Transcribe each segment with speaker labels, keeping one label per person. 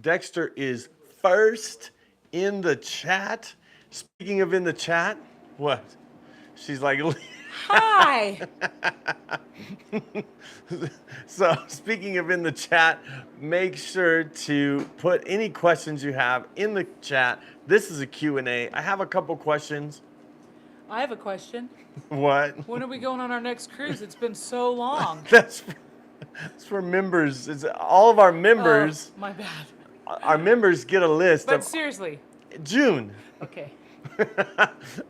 Speaker 1: Dexter is first in the chat. Speaking of in the chat, what? She's like,
Speaker 2: Hi.
Speaker 1: so speaking of in the chat, make sure to put any questions you have in the chat. This is a Q&A. I have a couple questions.
Speaker 2: I have a question.
Speaker 1: What?
Speaker 2: When are we going on our next cruise? It's been so long.
Speaker 1: That's for members. It's all of our
Speaker 2: Oh,
Speaker 1: members.
Speaker 2: my bad.
Speaker 1: Our members get a list
Speaker 2: But
Speaker 1: of
Speaker 2: seriously.
Speaker 1: June.
Speaker 2: Okay.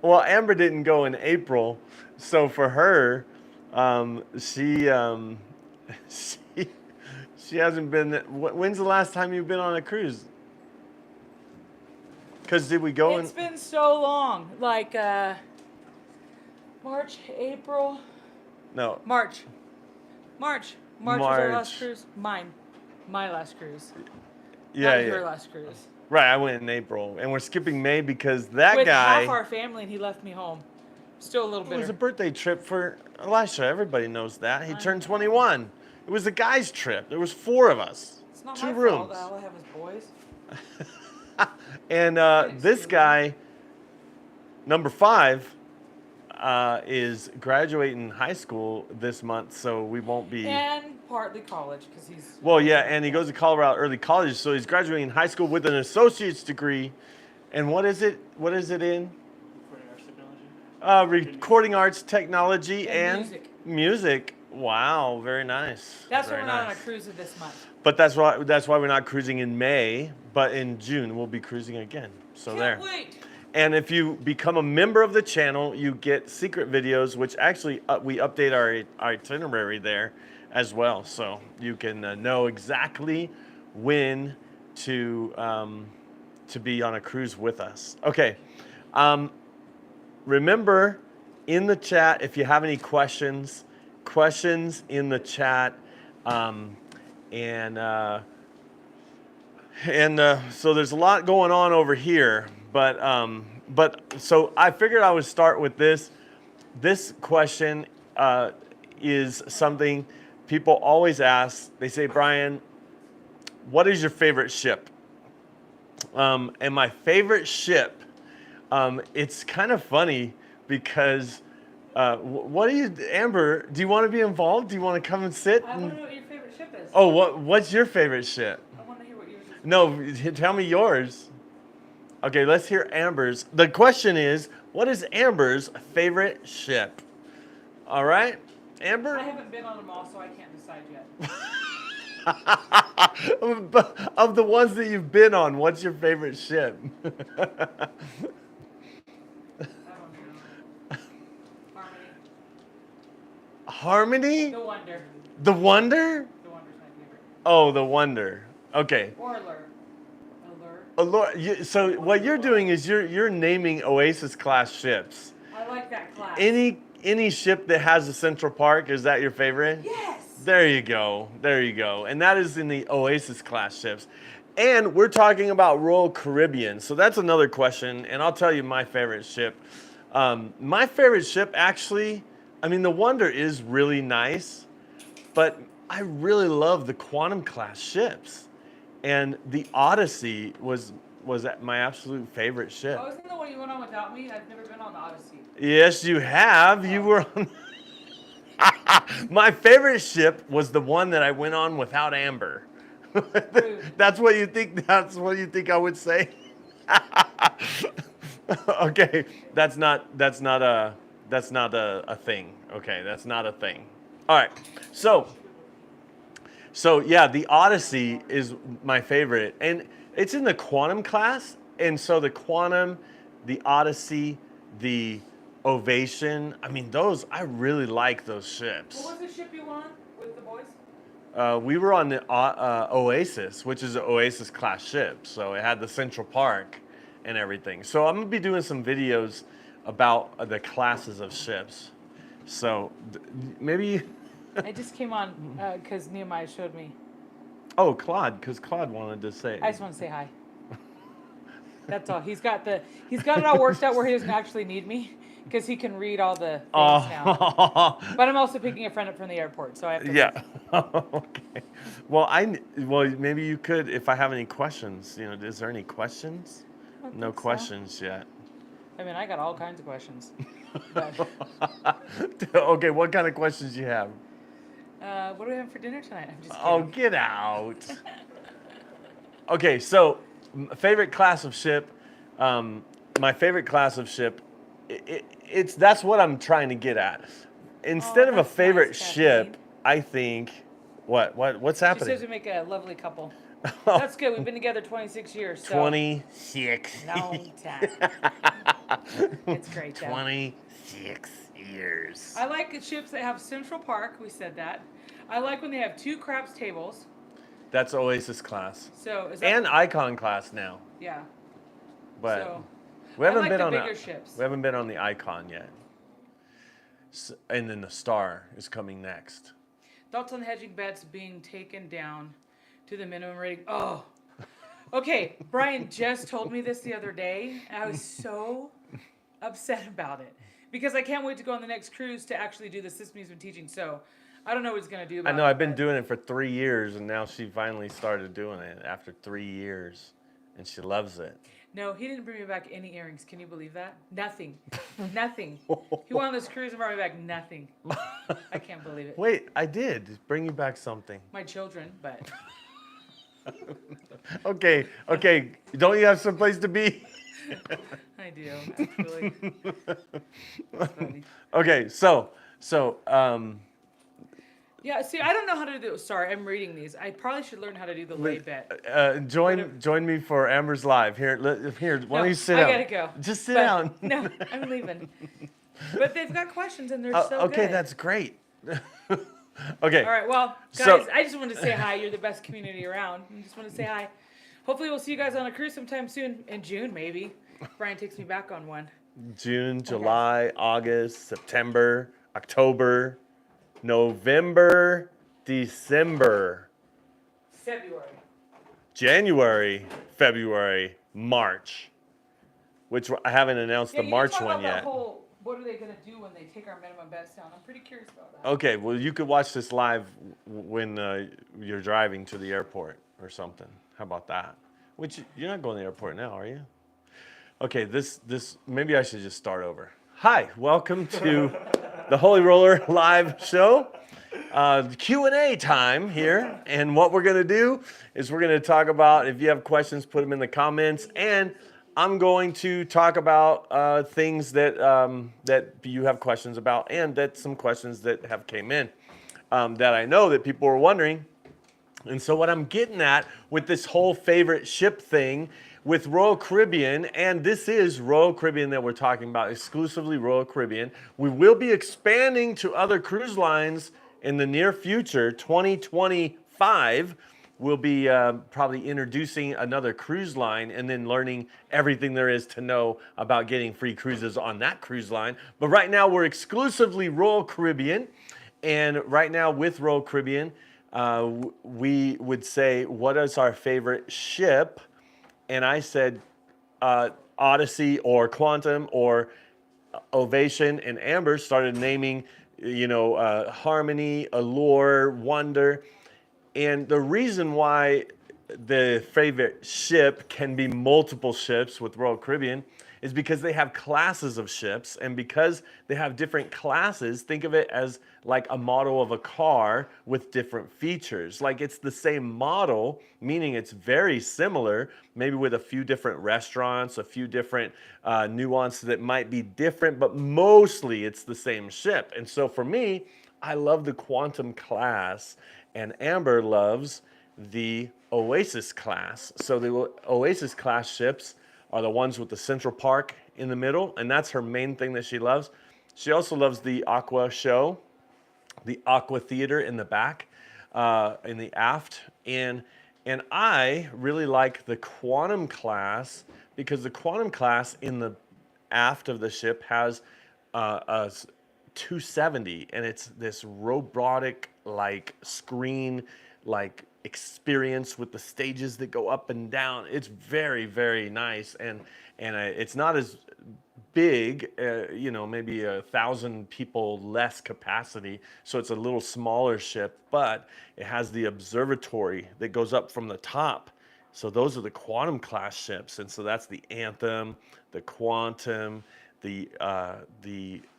Speaker 1: Well, Amber didn't go in April, so for her, she she hasn't been. When's the last time you've been on a cruise? Because did we go
Speaker 2: It's been so long. Like March, April.
Speaker 1: No.
Speaker 2: March. March was our last
Speaker 1: March.
Speaker 2: cruise. Mine. My last cruise.
Speaker 1: Yeah,
Speaker 2: Not
Speaker 1: yeah.
Speaker 2: your last cruise.
Speaker 1: Right, I went in April, and we're skipping May because that
Speaker 2: With
Speaker 1: guy.
Speaker 2: half our family, and he left me home. Still a little
Speaker 1: It
Speaker 2: bitter.
Speaker 1: was a birthday trip for Elisha. Everybody knows that. He
Speaker 2: I
Speaker 1: turned
Speaker 2: know.
Speaker 1: 21. It was a guy's trip. There was 4 of us.
Speaker 2: It's not
Speaker 1: 2
Speaker 2: my
Speaker 1: rooms.
Speaker 2: fault. All I have is boys.
Speaker 1: And this guy, number 5, is graduating high school this month, so we won't be.
Speaker 2: And partly college, because he's.
Speaker 1: Well, yeah, and he goes to Colorado Early College, so he's graduating high school with an associate's degree. And what is it? What is it in? Recording arts technology and
Speaker 2: music.
Speaker 1: Music. Wow, very nice.
Speaker 2: That's why
Speaker 1: very
Speaker 2: we're not on a
Speaker 1: nice.
Speaker 2: cruise this month.
Speaker 1: But that's why we're not cruising in May, but in June we'll be cruising again. So
Speaker 2: Can't
Speaker 1: there.
Speaker 2: wait.
Speaker 1: And if you become a member of the channel, you get secret videos, which actually we update our itinerary there as well, so you can know exactly when to be on a cruise with us. Okay. Remember, in the chat, if you have any questions in the chat, so there's a lot going on over here, but so I figured I would start with this. This question is something people always ask. They say, Brian, what is your favorite ship? And my favorite ship, it's kind of funny because what do you, Amber, do you want to be involved? Do you want to come and sit?
Speaker 2: I want to know what your favorite ship is.
Speaker 1: Oh, what's your favorite ship?
Speaker 2: I want to hear what yours is.
Speaker 1: No, tell me yours. Okay, let's hear Amber's. The question is, what is Amber's favorite ship? All right, Amber?
Speaker 2: I haven't been on them all, so I can't decide yet.
Speaker 1: Of the ones that you've been on, what's your favorite ship?
Speaker 2: I don't know.
Speaker 1: Harmony?
Speaker 2: Harmony. The Wonder.
Speaker 1: The Wonder?
Speaker 2: The Wonder's my favorite.
Speaker 1: Oh, the Wonder. Okay.
Speaker 2: Or Allure.
Speaker 1: So what you're doing is you're naming Oasis class ships.
Speaker 2: I like that class.
Speaker 1: Any ship that has a Central Park, is that your favorite?
Speaker 2: Yes.
Speaker 1: There you go. There you go. And that is in the Oasis class ships. And we're talking about Royal Caribbean. So that's another question. And I'll tell you my favorite ship. My favorite ship, actually, I mean, the Wonder is really nice, but I really love the Quantum class ships. And the Odyssey was my absolute favorite ship.
Speaker 2: Oh, isn't that the one you went on without me? I've never been on the Odyssey.
Speaker 1: Yes, you have. You were on. My favorite ship was the one that I went on without Amber. That's what you think. That's what you think I would say. Okay, that's not a thing. Okay, that's not a thing. All right, so yeah, the Odyssey is my favorite, and it's in the Quantum class, and so the Quantum, the Odyssey, the Ovation. I mean, I really like those ships.
Speaker 2: What was the ship you were on with the boys?
Speaker 1: We were on the Oasis, which is an Oasis class ship, so it had the Central Park and everything. So I'm gonna be doing some videos about the classes of ships. So maybe.
Speaker 2: I just came on because Nehemiah showed me.
Speaker 1: Oh, Claude, because Claude wanted to say.
Speaker 2: I just want to say hi. That's all. He's got it all worked out where he doesn't actually need me because he can read all the things now.
Speaker 1: Oh,
Speaker 2: But I'm also picking a friend up from the airport, so I have to
Speaker 1: yeah.
Speaker 2: leave.
Speaker 1: Okay. Well, maybe you could, if I have any questions. Is there any questions?
Speaker 2: I don't
Speaker 1: No
Speaker 2: think so.
Speaker 1: questions yet.
Speaker 2: I mean, I got all kinds of questions. But
Speaker 1: Okay, what kind of questions do you have?
Speaker 2: what do we have for dinner tonight? I'm just
Speaker 1: Oh,
Speaker 2: kidding.
Speaker 1: get out. Okay, so favorite class of ship. My favorite class of ship. That's what I'm trying to get at. Instead of a
Speaker 2: that's
Speaker 1: favorite
Speaker 2: nice,
Speaker 1: ship,
Speaker 2: Kathleen.
Speaker 1: I think what's
Speaker 2: She
Speaker 1: happening?
Speaker 2: says we make a lovely couple. That's good. We've been together 26 years. So
Speaker 1: 26.
Speaker 2: long time. It's great though.
Speaker 1: 26 years.
Speaker 2: I like ships that have Central Park. We said that. I like when they have 2 craps tables.
Speaker 1: That's Oasis class.
Speaker 2: So is that,
Speaker 1: And Icon class now.
Speaker 2: yeah.
Speaker 1: But
Speaker 2: So
Speaker 1: we haven't
Speaker 2: I like
Speaker 1: been
Speaker 2: the
Speaker 1: on
Speaker 2: bigger
Speaker 1: the
Speaker 2: ships.
Speaker 1: We haven't been on the Icon yet. And then the Star is coming next.
Speaker 2: Thoughts on hedging bets being taken down to the minimum rating? Oh, okay. Brian just told me this the other day. And I was so upset about it because I can't wait to go on the next cruise to actually do the system he's been teaching. So I don't know what he's going to do about
Speaker 1: I
Speaker 2: it.
Speaker 1: know I've been
Speaker 2: but-
Speaker 1: doing it for 3 years, and now she finally started doing it after 3 years, and she loves it.
Speaker 2: No, he didn't bring me back any earrings. Can you believe that? Nothing. Nothing. He went on this cruise and brought me back nothing. I can't believe it.
Speaker 1: Wait, I did bring you back something.
Speaker 2: My children, but
Speaker 1: Okay. Don't you have someplace to be?
Speaker 2: I do, actually. That's funny.
Speaker 1: Okay, so
Speaker 2: Yeah, see, I don't know how to do. Sorry, I'm reading these. I probably should learn how to do the lay bet.
Speaker 1: join me for Amber's live here. Why
Speaker 2: No,
Speaker 1: don't you sit
Speaker 2: I
Speaker 1: down?
Speaker 2: gotta go.
Speaker 1: Just sit
Speaker 2: But-
Speaker 1: down.
Speaker 2: No, I'm leaving. But they've got questions and they're so
Speaker 1: Okay,
Speaker 2: good.
Speaker 1: that's great. Okay.
Speaker 2: All right, well, guys,
Speaker 1: So-
Speaker 2: I just wanted to say hi. You're the best community around. I just want to say hi. Hopefully, we'll see you guys on a cruise sometime soon. In June, maybe. Brian takes me back on one.
Speaker 1: June, July, August, September, October, November, December,
Speaker 2: February.
Speaker 1: January, February, March, which I haven't announced the
Speaker 2: you
Speaker 1: March
Speaker 2: talk
Speaker 1: one
Speaker 2: about that
Speaker 1: yet.
Speaker 2: whole, what are they going to do when they take our minimum bets down? I'm pretty curious about that.
Speaker 1: Okay, well, you could watch this live when you're driving to the airport or something. How about that? Which you're not going to the airport now, are you? Okay, this maybe I should just start over. Hi, welcome to the Holy Roller live show. Q&A time here, and what we're going to do is we're going to talk about, if you have questions, put them in the comments, and I'm going to talk about things that that you have questions about, and that some questions that have came in that I know that people were wondering. And so what I'm getting at with this whole favorite ship thing with Royal Caribbean, and this is Royal Caribbean that we're talking about, exclusively Royal Caribbean. We will be expanding to other cruise lines in the near future. 2025, we'll be probably introducing another cruise line and then learning everything there is to know about getting free cruises on that cruise line. But right now, we're exclusively Royal Caribbean. And right now with Royal Caribbean, we would say, what is our favorite ship? And I said Odyssey or Quantum or Ovation, and Amber started naming, Harmony, Allure, Wonder. And the reason why the favorite ship can be multiple ships with Royal Caribbean is because they have classes of ships, and because they have different classes, think of it as like a model of a car with different features. Like it's the same model, meaning it's very similar, maybe with a few different restaurants, a few different nuances that might be different, but mostly it's the same ship. And so for me, I love the Quantum class, and Amber loves the Oasis class. So the Oasis class ships are the ones with the Central Park in the middle, and that's her main thing that she loves. She also loves the Aqua show, the Aqua Theater in the back, in the aft, and I really like the Quantum class because the Quantum class in the aft of the ship has a 270, and it's this robotic like screen, like experience with the stages that go up and down. It's very, very nice, and it's not as big, maybe 1,000 people less capacity. So it's a little smaller ship, but it has the observatory that goes up from the top. So those are the Quantum class ships, and so that's the Anthem, the Quantum, the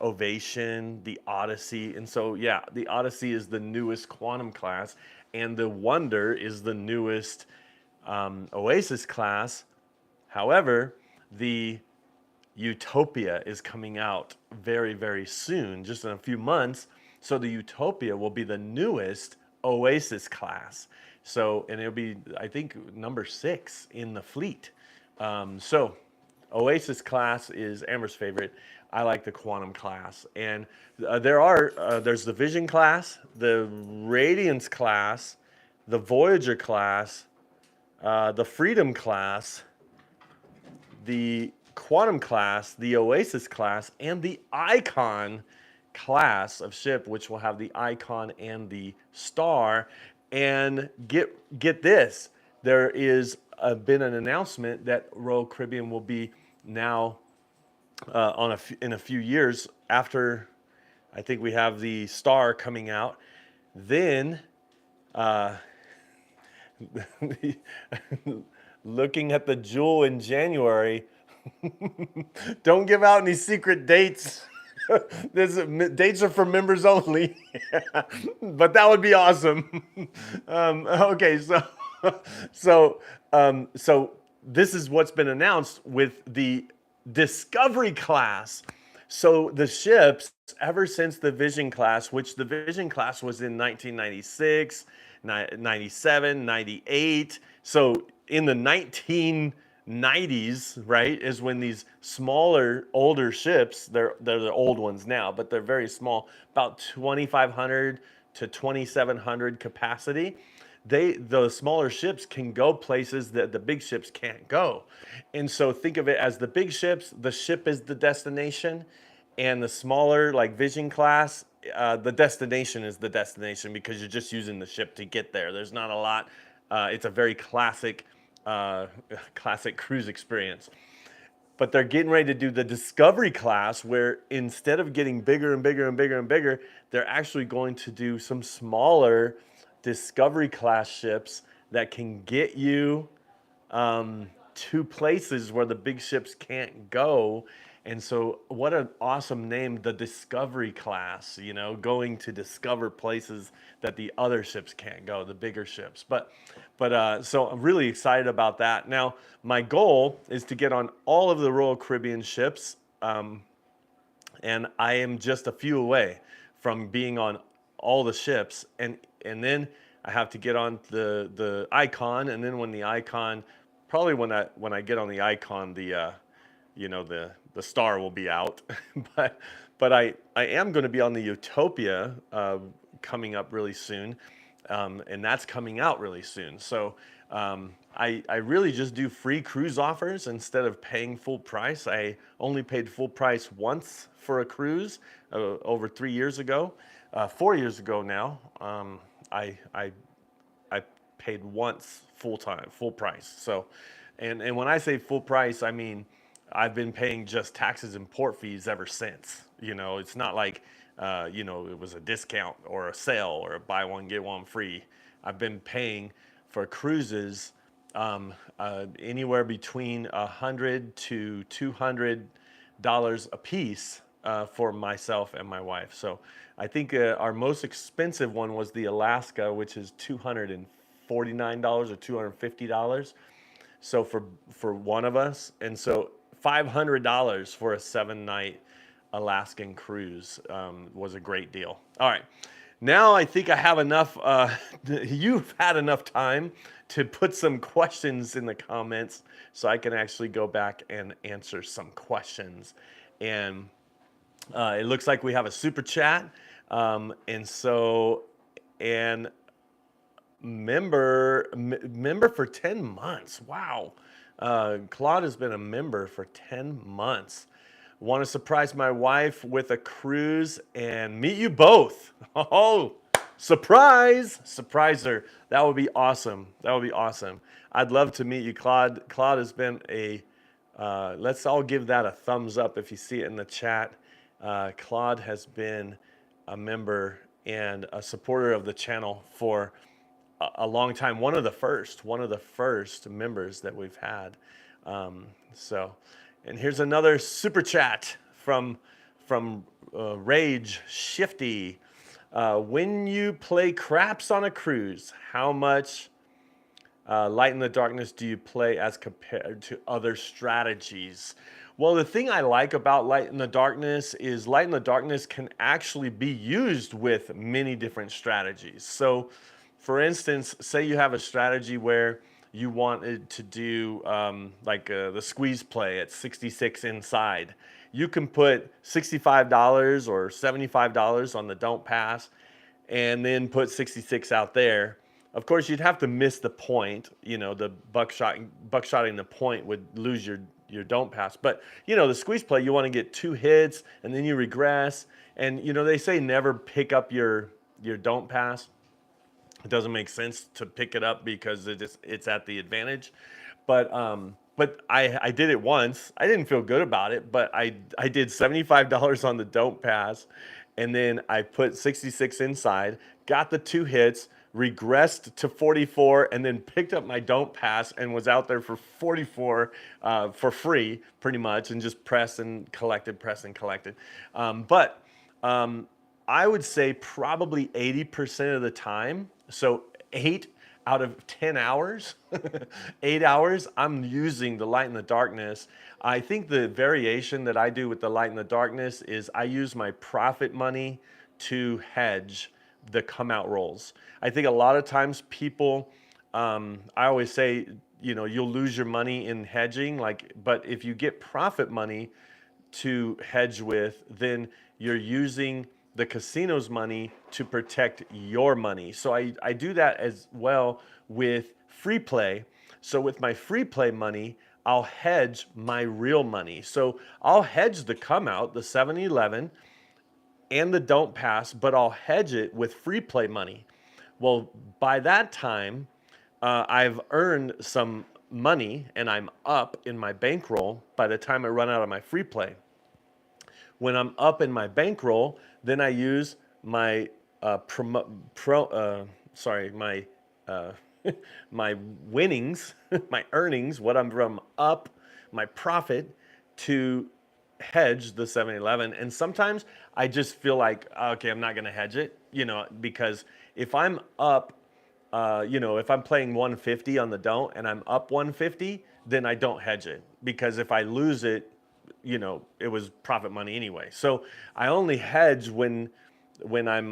Speaker 1: Ovation, the Odyssey, and so yeah, the Odyssey is the newest Quantum class, and the Wonder is the newest Oasis class. However, the Utopia is coming out very, very soon, just in a few months. So the Utopia will be the newest Oasis class. So, and it'll be, I think, number 6 in the fleet. So Oasis class is Amber's favorite. I like the Quantum class. And there's the Vision class, the Radiance class, the Voyager class, the Freedom class, the Quantum class, the Oasis class, and the Icon class of ship, which will have the Icon and the Star. And get this, there is been an announcement that Royal Caribbean will be now in a few years after, I think we have the Star coming out, then looking at the Jewel in January. Don't give out any secret dates. Dates are for members only. But that would be awesome. Okay, so this is what's been announced with the Discovery class. So the ships, ever since the Vision class, which the Vision class was in 1996, 97, 98. So in the 1990s, right, is when these smaller, older ships, they're the old ones now, but they're very small, about 2,500 to 2,700 capacity. The smaller ships can go places that the big ships can't go. And so think of it as the big ships, the ship is the destination, and the smaller, like Vision class, the destination is the destination because you're just using the ship to get there. There's not a lot. It's a very classic cruise experience. But they're getting ready to do the Discovery class, where instead of getting bigger and bigger and bigger and bigger, they're actually going to do some smaller Discovery class ships that can get you to places where the big ships can't go. And so what an awesome name, the Discovery class, going to discover places that the other ships can't go, the bigger ships. But so I'm really excited about that. Now, my goal is to get on all of the Royal Caribbean ships, and I am just a few away from being on all the ships, and then I have to get on the Icon, and then when the Icon, probably when I get on the Icon, the Star will be out. but I am going to be on the Utopia coming up really soon, and that's coming out really soon. So I really just do free cruise offers instead of paying full price. I only paid full price once for a cruise over 3 years ago. 4 years ago now, I paid once full price. So, and when I say full price, I mean I've been paying just taxes and port fees ever since. It's not like it was a discount or a sale or a buy one get one free. I've been paying for cruises anywhere between $100 to $200 a piece for myself and my wife. So I think our most expensive one was the Alaska, which is $249 or $250. So for one of us, and so $500 for a 7-night Alaskan cruise was a great deal. All right, now I think I have enough. You've had enough time to put some questions in the comments, so I can actually go back and answer some questions. And it looks like we have a super chat, and member for 10 months. Wow. Claude has been a member for 10 months. Want to surprise my wife with a cruise and meet you both. Oh, Surpriser. That would be awesome. That would be awesome. I'd love to meet you, Claude. Claude has been a. Let's all give that a thumbs up if you see it in the chat. Claude has been a member and a supporter of the channel for a long time. One of the first members that we've had. So, and here's another super chat from Rage Shifty. When you play craps on a cruise, how much Light in the Darkness do you play as compared to other strategies? Well, the thing I like about Light in the Darkness is Light in the Darkness can actually be used with many different strategies. So, for instance, say you have a strategy where you wanted to do the squeeze play at 66 inside. You can put $65 or $75 on the don't pass and then put 66 out there. Of course, you'd have to miss the point. You know, the buckshotting the point would lose your don't pass. But, you know, the squeeze play, you want to get 2 hits and then you regress. And, you know, they say never pick up your don't pass. It doesn't make sense to pick it up because it's at the advantage. But I did it once. I didn't feel good about it, but I did $75 on the don't pass, and then I put 66 inside, got the 2 hits, regressed to 44, and then picked up my don't pass and was out there for 44 for free, pretty much, and just press and collected. But I would say probably 80% of the time, so 8 out of 10 hours, 8 hours, I'm using the Light in the Darkness. I think the variation that I do with the Light in the Darkness is I use my profit money to hedge the come out rolls. I think a lot of times people, I always say, you know, you'll lose your money in hedging, but if you get profit money to hedge with, then you're using the casino's money to protect your money. So I do that as well with free play. So with my free play money, I'll hedge my real money. So I'll hedge the come out, the 7-11, and the don't pass, but I'll hedge it with free play money. Well, by that time, I've earned some money and I'm up in my bankroll by the time I run out of my free play. When I'm up in my bankroll, then I use my my winnings, my earnings, what I'm from up, my profit to hedge the 7-Eleven. And sometimes I just feel like, okay, I'm not going to hedge it, you know, because if I'm up, you know, if I'm playing 150 on the don't and I'm up 150, then I don't hedge it, because if I lose it, you know, it was profit money anyway. So I only hedge when I'm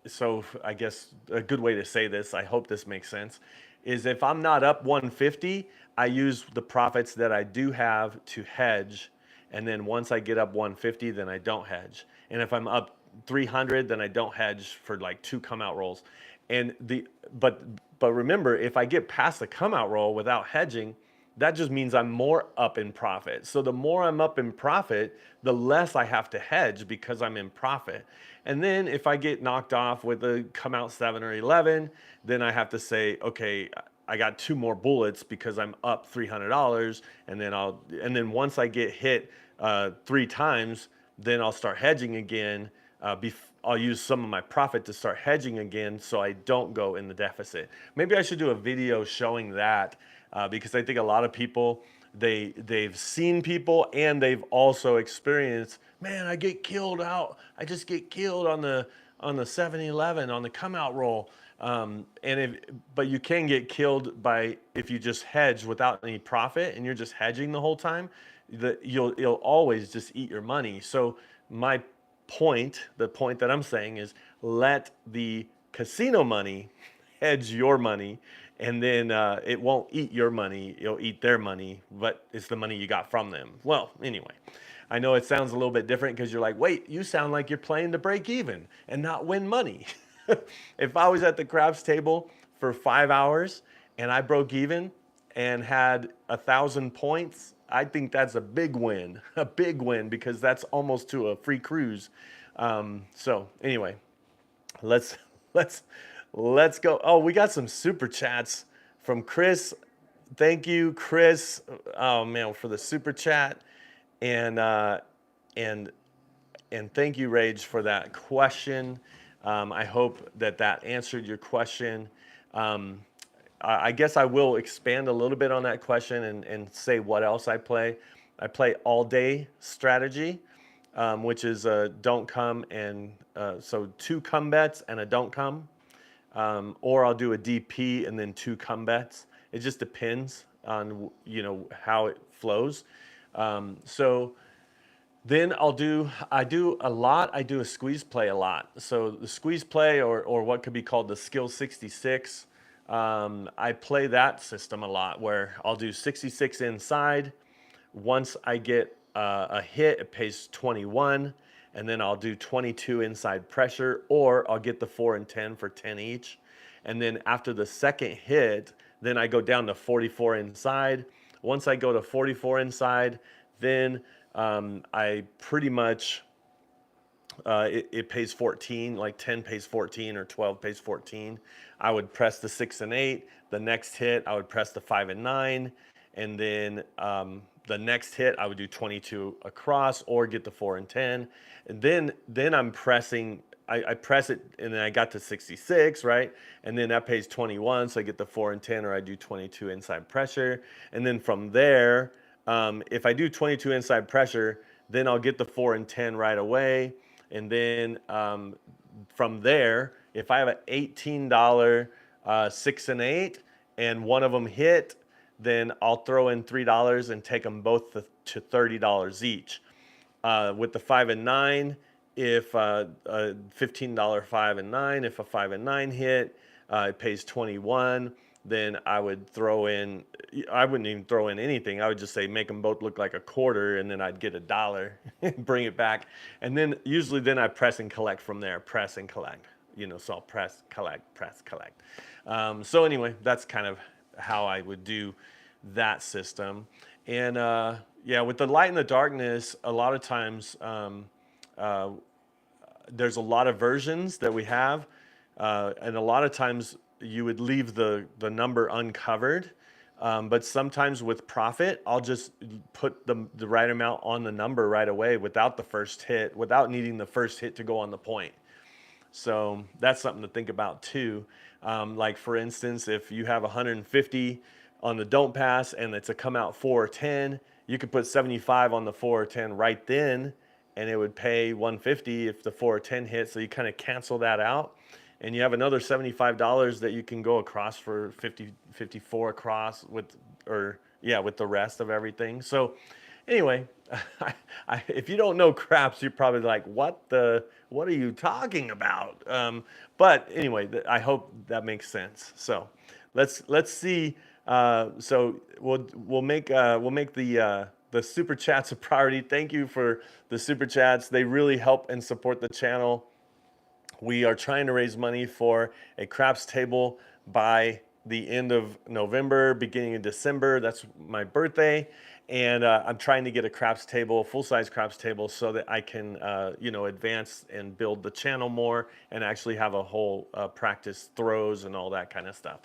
Speaker 1: so I guess a good way to say this, I hope this makes sense, is if I'm not up 150, I use the profits that I do have to hedge, and then once I get up 150, then I don't hedge. And if I'm up 300, then I don't hedge for like 2 come out rolls. And but remember, if I get past the come out roll without hedging, that just means I'm more up in profit. So the more I'm up in profit, the less I have to hedge because I'm in profit. And then if I get knocked off with a come out 7 or 11, then I have to say, okay, I got 2 more bullets because I'm up $300. And then once I get hit 3 times, then I'll start hedging again. I'll use some of my profit to start hedging again so I don't go in the deficit. Maybe I should do a video showing that. Because I think a lot of people, they've seen people and they've also experienced, man, I just get killed on the 7-11 on the come out roll. But you can get killed if you just hedge without any profit and you're just hedging the whole time, you'll always just eat your money. So the point that I'm saying is, let the casino money hedge your money, and then it won't eat your money, it'll eat their money, but it's the money you got from them. Well, anyway, I know it sounds a little bit different because you're like, wait, you sound like you're playing to break even and not win money. If I was at the craps table for 5 hours and I broke even and had 1,000 points, I think that's a big win, because that's almost to a free cruise. So anyway, let's let's let's go. Oh, we got some super chats from Chris. Thank you, Chris. Oh man, for the super chat, and and and thank you, Rage, for that question. I hope that that answered your question. Um, I guess I will expand a little bit on that question and say what else I play. I play all day strategy, which is a don't come and so two come bets and a don't come, or I'll do a DP and then two come bets. It just depends on how it flows. So then I do a lot, I do a squeeze play a lot. So the squeeze play or what could be called the skill 66, I play that system a lot where I'll do 66 inside. Once I get a hit, it pays 21, and then I'll do 22 inside pressure, or I'll get the 4 and 10 for 10 each. And then after the second hit, then I go down to 44 inside. Once I go to 44 inside, then I pretty much it pays 14, like 10 pays 14 or 12 pays 14. I would press the 6 and 8. The next hit, I would press the 5 and 9. And then the next hit, I would do 22 across or get the 4 and 10. And then I'm pressing, I press it and then I got to 66, right? And then that pays 21, so I get the 4 and 10, or I do 22 inside pressure. And then from there, if I do 22 inside pressure, then I'll get the 4 and 10 right away. And then from there, if I have an $18 6 and 8 and one of them hit, then I'll throw in $3 and take them both to $30 each. With the 5 and 9, if a $15 5 and 9, if a 5 and 9 hit, it pays 21. Then I would throw in, I wouldn't even throw in anything. I would just say make them both look like a quarter, and then I'd get $1 and bring it back. And then usually then I press and collect from there, press and collect. So I'll press, collect, press, collect. So anyway, that's kind of how I would do that system. And yeah, with the light and the darkness, a lot of times there's a lot of versions that we have, and a lot of times you would leave the number uncovered. But sometimes with profit, I'll just put the right amount on the number right away without the first hit, without needing the first hit to go on the point. So that's something to think about too. Like for instance, if you have 150 on the don't pass and it's a come out 4 or 10, you could put 75 on the 4 or 10 right then, and it would pay 150 if the 4 or 10 hits. So you kind of cancel that out, and you have another $75 that you can go across for 54 across with the rest of everything. So anyway, if you don't know craps, you're probably like, what are you talking about? But anyway, I hope that makes sense. So let's see. So we'll make the super chats a priority. Thank you for the super chats. They really help and support the channel. We are trying to raise money for a craps table by the end of November, beginning of December. That's my birthday. And I'm trying to get a craps table, full-size craps table, so that I can, advance and build the channel more and actually have a whole practice throws and all that kind of stuff.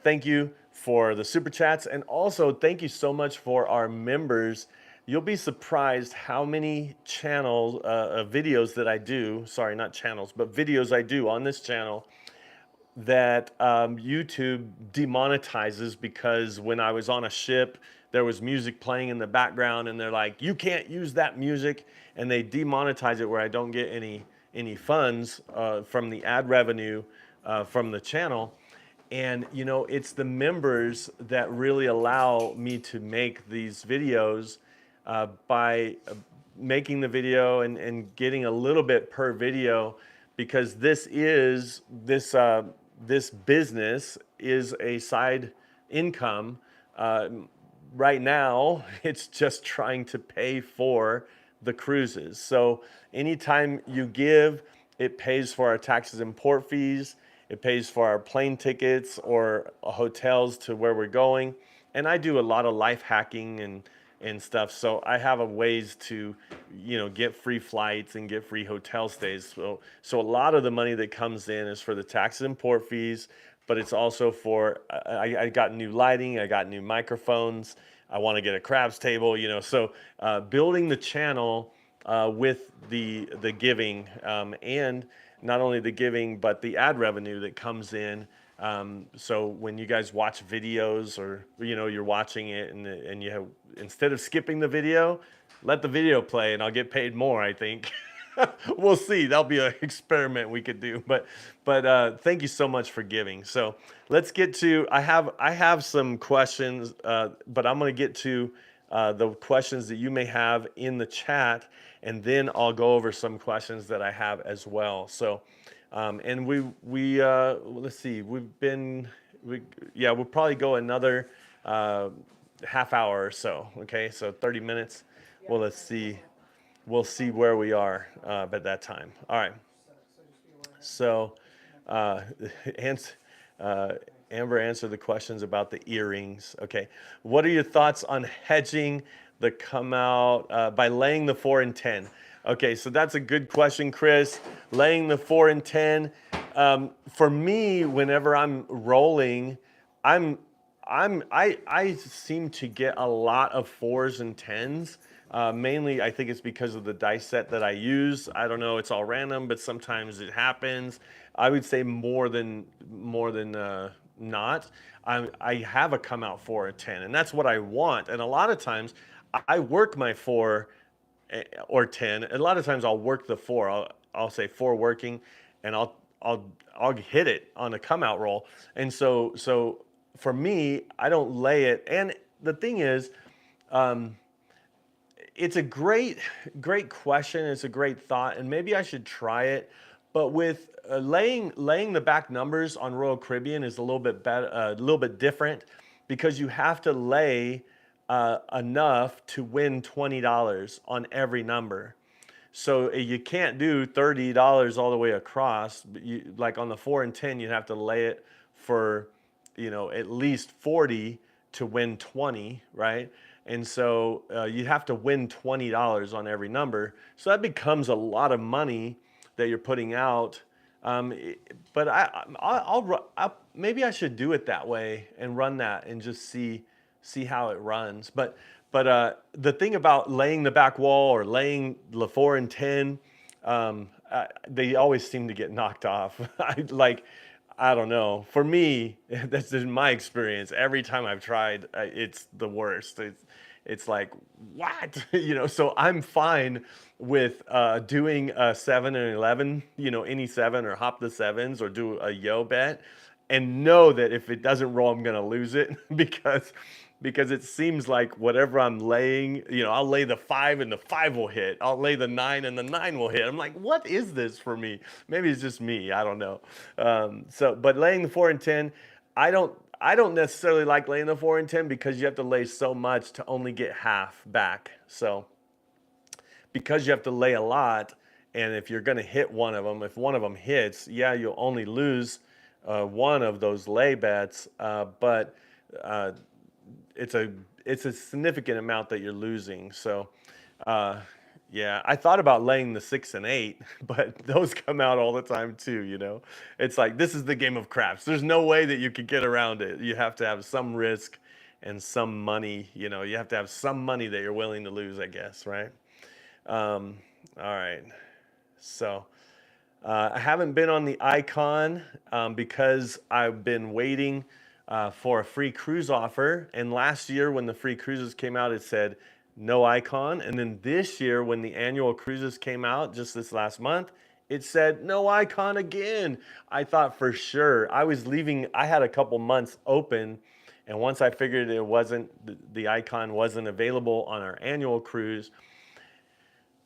Speaker 1: Thank you for the super chats. And also thank you so much for our members. You'll be surprised how many videos that I do, sorry, not channels, but videos I do on this channel that YouTube demonetizes, because when I was on a ship, there was music playing in the background and they're like, you can't use that music, and they demonetize it where I don't get any funds from the ad revenue from the channel. And it's the members that really allow me to make these videos by making the video and getting a little bit per video, because this business is a side income. Right now, it's just trying to pay for the cruises. So anytime you give, it pays for our taxes and port fees. It pays for our plane tickets or hotels to where we're going. And I do a lot of life hacking and stuff. So I have a ways to, get free flights and get free hotel stays. So a lot of the money that comes in is for the taxes and port fees, but it's also for, I got new lighting, I got new microphones, I want to get a craps table, So building the channel with the giving, and not only the giving, but the ad revenue that comes in. So when you guys watch videos, or you're watching it, and you have, instead of skipping the video, let the video play, and I'll get paid more, I think. We'll see. That'll be an experiment we could do. But thank you so much for giving. So let's get to. I have some questions, but I'm going to get to the questions that you may have in the chat, and then I'll go over some questions that I have as well. So, and let's see. We'll probably go another half hour or so. Okay, so 30 minutes. Well, let's see. We'll see where we are at that time. All right. So, Amber answered the questions about the earrings. Okay. What are your thoughts on hedging the come out by laying the 4 and 10? Okay, so that's a good question, Chris. Laying the 4 and 10. For me, whenever I'm rolling, I seem to get a lot of 4s and 10s. Mainly, I think it's because of the dice set that I use. I don't know, it's all random, but sometimes it happens. I would say more than not. I have a come out 4 or 10, and that's what I want. And a lot of times, I work my 4 or 10. A lot of times, I'll work the 4. I'll say 4 working, and I'll hit it on a come out roll. And so for me, I don't lay it. And the thing is, it's a great question. It's a great thought, and maybe I should try it. But with laying the back numbers on Royal Caribbean is a little bit better, a little bit different, because you have to lay enough to win $20 on every number. So you can't do $30 all the way across. Like on the 4 and 10, you'd have to lay it for at least 40 to win 20, right? And so you have to win $20 on every number. So that becomes a lot of money that you're putting out. But I'll maybe I should do it that way and run that and just see how it runs. But the thing about laying the back wall or laying the 4 and 10, they always seem to get knocked off. I don't know. For me, that's just my experience. Every time I've tried, it's the worst. It's like, what? So I'm fine with doing a 7 and 11, any 7, or hop the 7s, or do a yo bet, and know that if it doesn't roll, I'm going to lose it because it seems like whatever I'm laying, I'll lay the 5 and the 5 will hit. I'll lay the 9 and the 9 will hit. I'm like, what is this for me? Maybe it's just me. I don't know. But laying the 4 and 10, I don't necessarily like laying the 4 and 10, because you have to lay so much to only get half back. So because you have to lay a lot, and if you're going to hit one of them, if one of them hits, yeah, you'll only lose one of those lay bets, but it's a significant amount that you're losing. So yeah, I thought about laying the 6 and 8, but those come out all the time too. It's like, this is the game of craps. There's no way that you could get around it. You have to have some risk and some money. You have to have some money that you're willing to lose, I guess, right? All right. So I haven't been on the Icon because I've been waiting for a free cruise offer. And last year, when the free cruises came out, it said no Icon. And then this year, when the annual cruises came out just this last month, it said no Icon again. I thought for sure. I was leaving. I had a couple months open, and once I figured it wasn't, the Icon wasn't available on our annual cruise,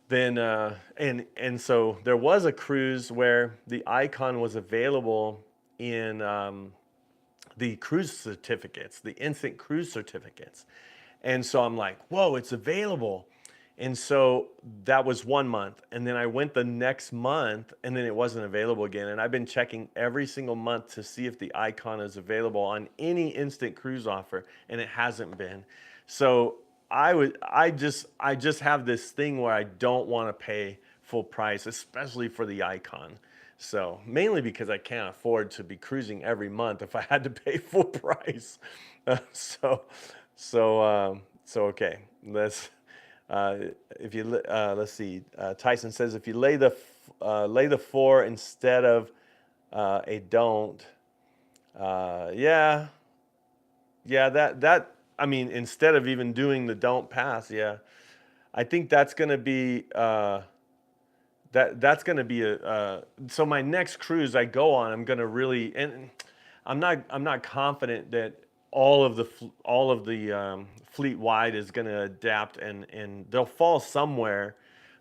Speaker 1: then and so there was a cruise where the Icon was available in the cruise certificates, the instant cruise certificates. And so I'm like, whoa, it's available. And so that was 1 month. And then I went the next month, and then it wasn't available again. And I've been checking every single month to see if the Icon is available on any instant cruise offer, and it hasn't been. So I just have this thing where I don't want to pay full price, especially for the Icon. So mainly because I can't afford to be cruising every month if I had to pay full price. So, so okay. Uh, let's see. Tyson says if you lay the four instead of a don't. Yeah, yeah. I mean, instead of even doing the don't pass, yeah. I think that's gonna be that's gonna be a. So my next cruise I go on, I'm gonna really, and I'm not confident that all of the fleet wide is gonna adapt, and they'll fall somewhere.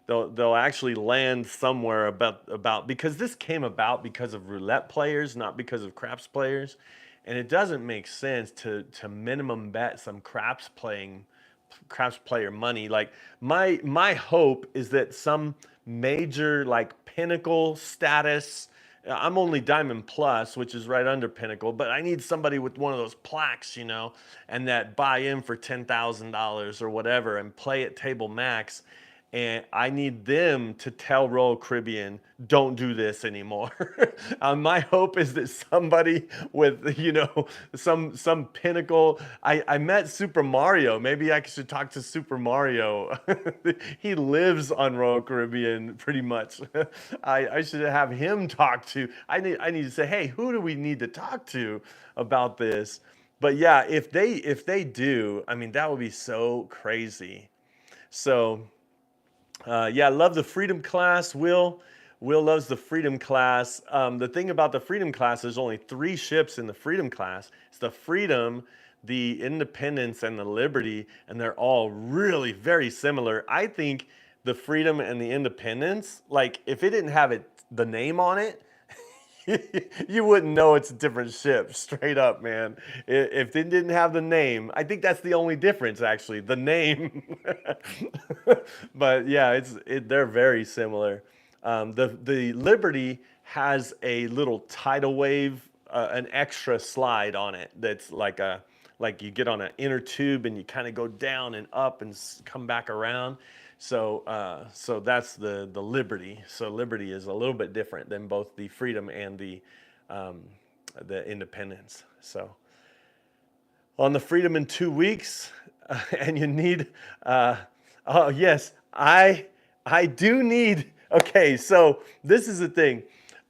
Speaker 1: They'll actually land somewhere about because this came about because of roulette players, not because of craps players, and it doesn't make sense to minimum bet some craps player money. Like my hope is that some major like pinnacle status. I'm only Diamond Plus, which is right under Pinnacle, but I need somebody with one of those plaques, you know, and that buy in for $10,000 or whatever and play at table max. And I need them to tell Royal Caribbean, don't do this anymore. My hope is that somebody with, you know, some pinnacle. I met Super Mario. Maybe I should talk to Super Mario. He lives on Royal Caribbean pretty much. I should have him talk to. I need to say, hey, who do we need to talk to about this? But yeah, if they do, I mean, that would be so crazy. So. Yeah, I love the Freedom class. Will loves the Freedom class. The thing about the Freedom class, there's only 3 ships in the Freedom class. It's the Freedom, the Independence, and the Liberty, and they're all really very similar. I think the Freedom and the Independence, like if it didn't have the name on it, you wouldn't know it's a different ship, straight up, man. If they didn't have the name, I think that's the only difference, actually, the name. But yeah, they're very similar. The Liberty has a little tidal wave, an extra slide on it that's like you get on an inner tube and you kind of go down and up and come back around. So that's the Liberty. So Liberty is a little bit different than both the Freedom and the Independence. So on the Freedom in 2 weeks, and you need. Oh yes, I do need. Okay, so this is the thing.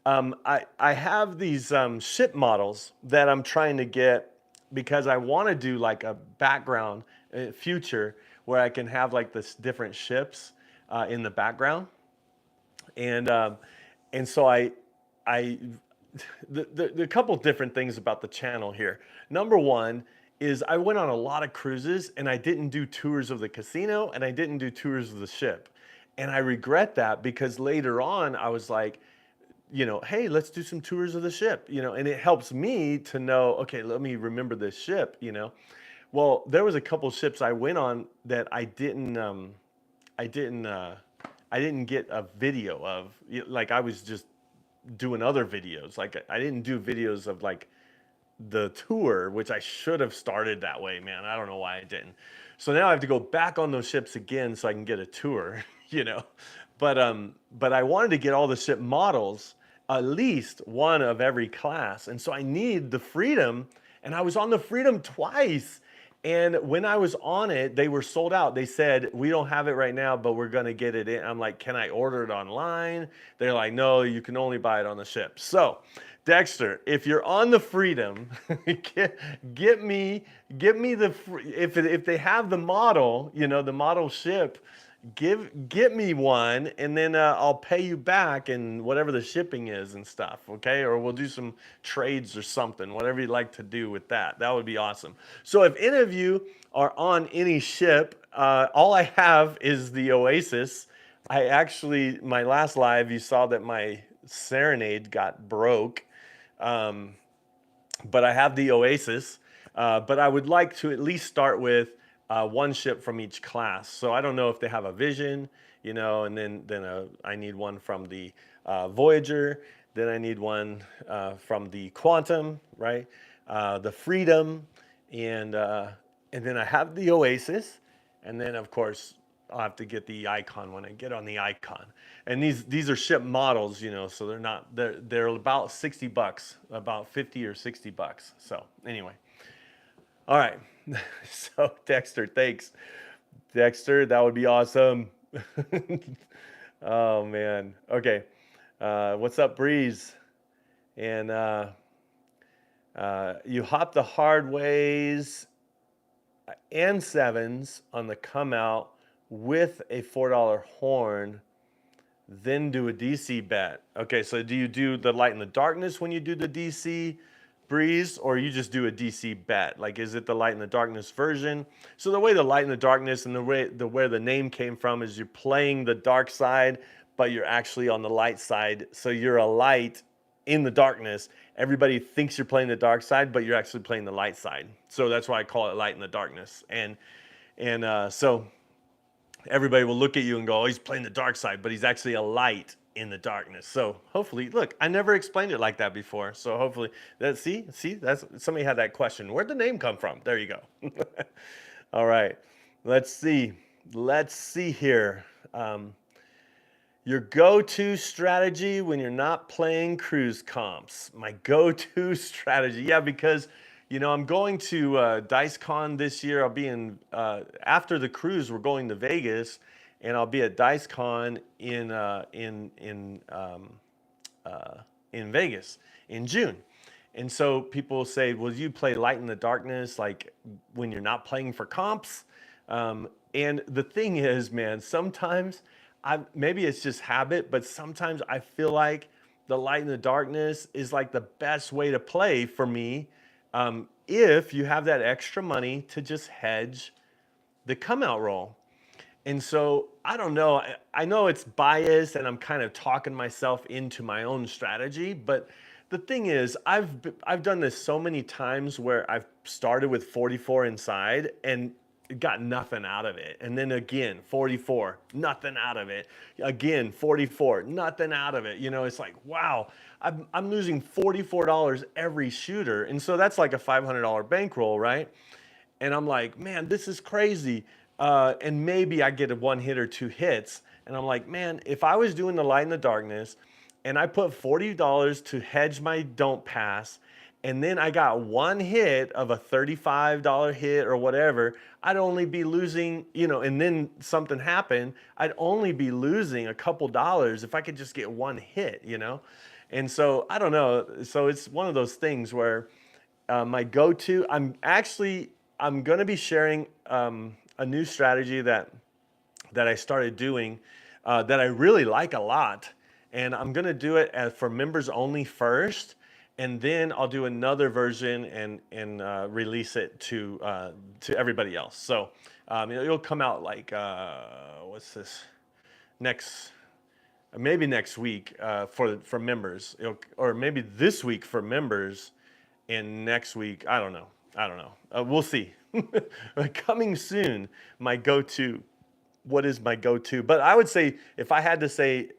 Speaker 1: I have these ship models that I'm trying to get because I want to do like a background future where I can have like this different ships in the background, and so I the couple different things about the channel here. Number one is I went on a lot of cruises and I didn't do tours of the casino and I didn't do tours of the ship, and I regret that because later on I was like, you know, hey, let's do some tours of the ship, you know, and it helps me to know, okay, let me remember this ship, you know. Well, there was a couple ships I went on that I didn't, I didn't get a video of. Like I was just doing other videos. Like I didn't do videos of like the tour, which I should have started that way, man. I don't know why I didn't. So now I have to go back on those ships again so I can get a tour, you know. But I wanted to get all the ship models, at least one of every class. And so I need the Freedom, and I was on the Freedom twice. And when I was on it, they were sold out. They said, we don't have it right now, but we're going to get it in. I'm like, can I order it online? They're like, no, you can only buy it on the ship. So, Dexter, if you're on the Freedom, get me the, if they have the model, you know, the model ship, get me one, and then I'll pay you back and whatever the shipping is and stuff, okay? Or we'll do some trades or something, whatever you'd like to do with that. That would be awesome. So if any of you are on any ship, all I have is the Oasis. I actually, my last live, you saw that my Serenade got broke, but I have the Oasis. But I would like to at least start with one ship from each class. So I don't know if they have a Vision, you know, and then I need one from the Voyager. Then I need one from the Quantum, right? The Freedom, and then I have the Oasis. And then of course I'll have to get the icon when I get on the icon. And these are ship models, you know, so they're about $60, about 50 or $60. So anyway, all right. So Dexter, thanks. Dexter, that would be awesome. Oh man. Okay. What's up, Breeze? And you hop the hard ways and sevens on the come out with a $4 horn, then do a DC bet. Okay, so do you do the light in the darkness when you do the DC Breeze, or you just do a DC bet? Like, is it the light in the darkness version? So the way the light in the darkness and where the name came from is you're playing the dark side, but you're actually on the light side. So you're a light in the darkness. Everybody thinks you're playing the dark side, but you're actually playing the light side. So that's why I call it light in the darkness. And so everybody will look at you and go, oh, he's playing the dark side, but he's actually a light in the darkness. So hopefully, look, I never explained it like that before. So hopefully, see, that's somebody had that question. Where'd the name come from? There you go. All right, let's see here. Your go-to strategy when you're not playing cruise comps. My go-to strategy, yeah, because you know I'm going to DiceCon this year. I'll be in after the cruise. We're going to Vegas, and I'll be at DiceCon in Vegas in June. And so people say, "Will you play Light in the Darkness like when you're not playing for comps?" And the thing is, man, sometimes maybe it's just habit, but sometimes I feel like the Light in the Darkness is like the best way to play for me, if you have that extra money to just hedge the come out roll. And so I don't know. I know it's biased, and I'm kind of talking myself into my own strategy. But the thing is, I've done this so many times where I've started with 44 inside and got nothing out of it, and then again 44, nothing out of it. Again 44, nothing out of it. You know, it's like wow, I'm losing $44 every shooter, and so that's like a $500 bankroll, right? And I'm like, man, this is crazy. And maybe I get a one hit or two hits. And I'm like, man, if I was doing the light in the darkness and I put $40 to hedge my don't pass, and then I got one hit of a $35 hit or whatever, I'd only be losing, you know, and then something happened, I'd only be losing a couple dollars if I could just get one hit, you know? And so I don't know. So it's one of those things where my go-to, I'm going to be sharing a new strategy that I started doing that I really like a lot, and I'm going to do it for members only first, and then I'll do another version and release it to everybody else. So it'll come out like what's this next? Maybe next week for members, or maybe this week for members, and next week I don't know. We'll see. Coming soon, my go-to. What is my go-to? But I would say if I had to say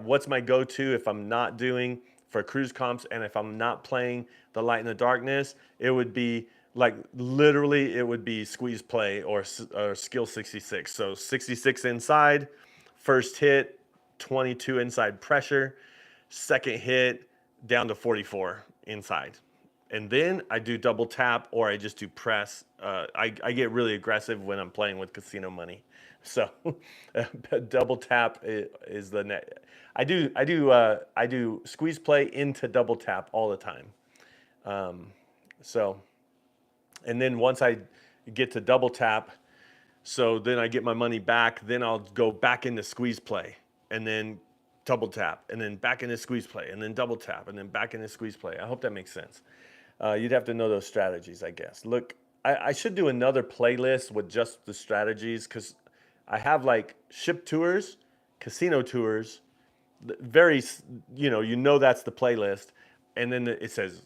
Speaker 1: what's my go-to if I'm not doing for cruise comps and if I'm not playing the light in the darkness, it would be like literally it would be squeeze play or skill 66. So 66 inside, first hit, 22 inside pressure, second hit down to 44 inside. And then I do double tap or I just do press. I get really aggressive when I'm playing with casino money. So double tap is the net. I do squeeze play into double tap all the time. So, and then once I get to double tap, so then I get my money back, then I'll go back into squeeze play and then double tap and then back into squeeze play and then double tap and then back into squeeze play. I hope that makes sense. You'd have to know those strategies, I guess. Look, I should do another playlist with just the strategies because I have like ship tours, casino tours, very, you know that's the playlist. And then it says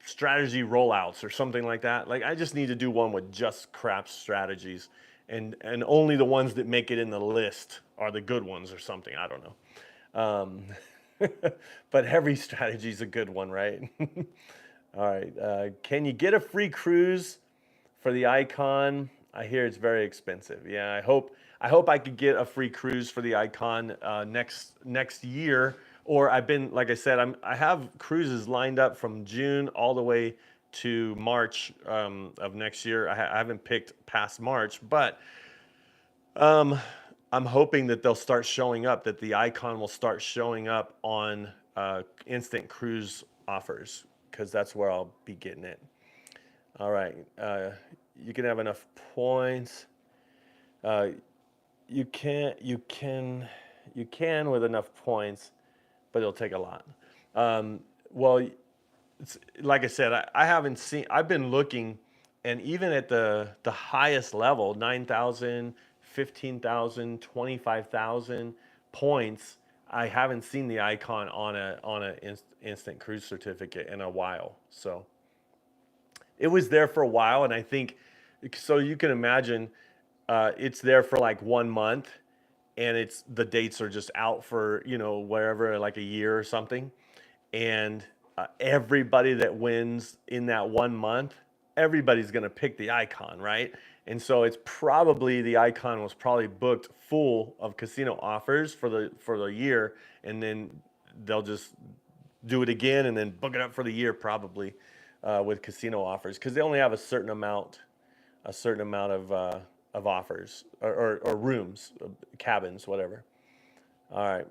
Speaker 1: strategy rollouts or something like that. Like I just need to do one with just crap strategies and only the ones that make it in the list are the good ones or something. I don't know. But every strategy is a good one, right? All right. Can you get a free cruise for the icon? I hear it's very expensive. Yeah, I hope I could get a free cruise for the Icon next year. Or I've been, like I said, I have cruises lined up from June all the way to March of next year. I haven't picked past March, but um, I'm hoping that they'll start showing up. That the Icon will start showing up on instant cruise offers because that's where I'll be getting it. All right. You can have enough points. Uh, you can with enough points, but it'll take a lot. Well, it's, like I said, I haven't seen. I've been looking, and even at the highest level, 9,000, 15,000, 25,000 points, I haven't seen the Icon on a instant cruise certificate in a while. So it was there for a while, and I think so. You can imagine it's there for like 1 month, and it's the dates are just out for wherever like a year or something, and everybody that wins in that 1 month, everybody's gonna pick the Icon, right? And so it's probably the Icon was probably booked full of casino offers for the year, and then they'll just do it again and then book it up for the year probably with casino offers because they only have a certain amount of offers or rooms, cabins, whatever. All right.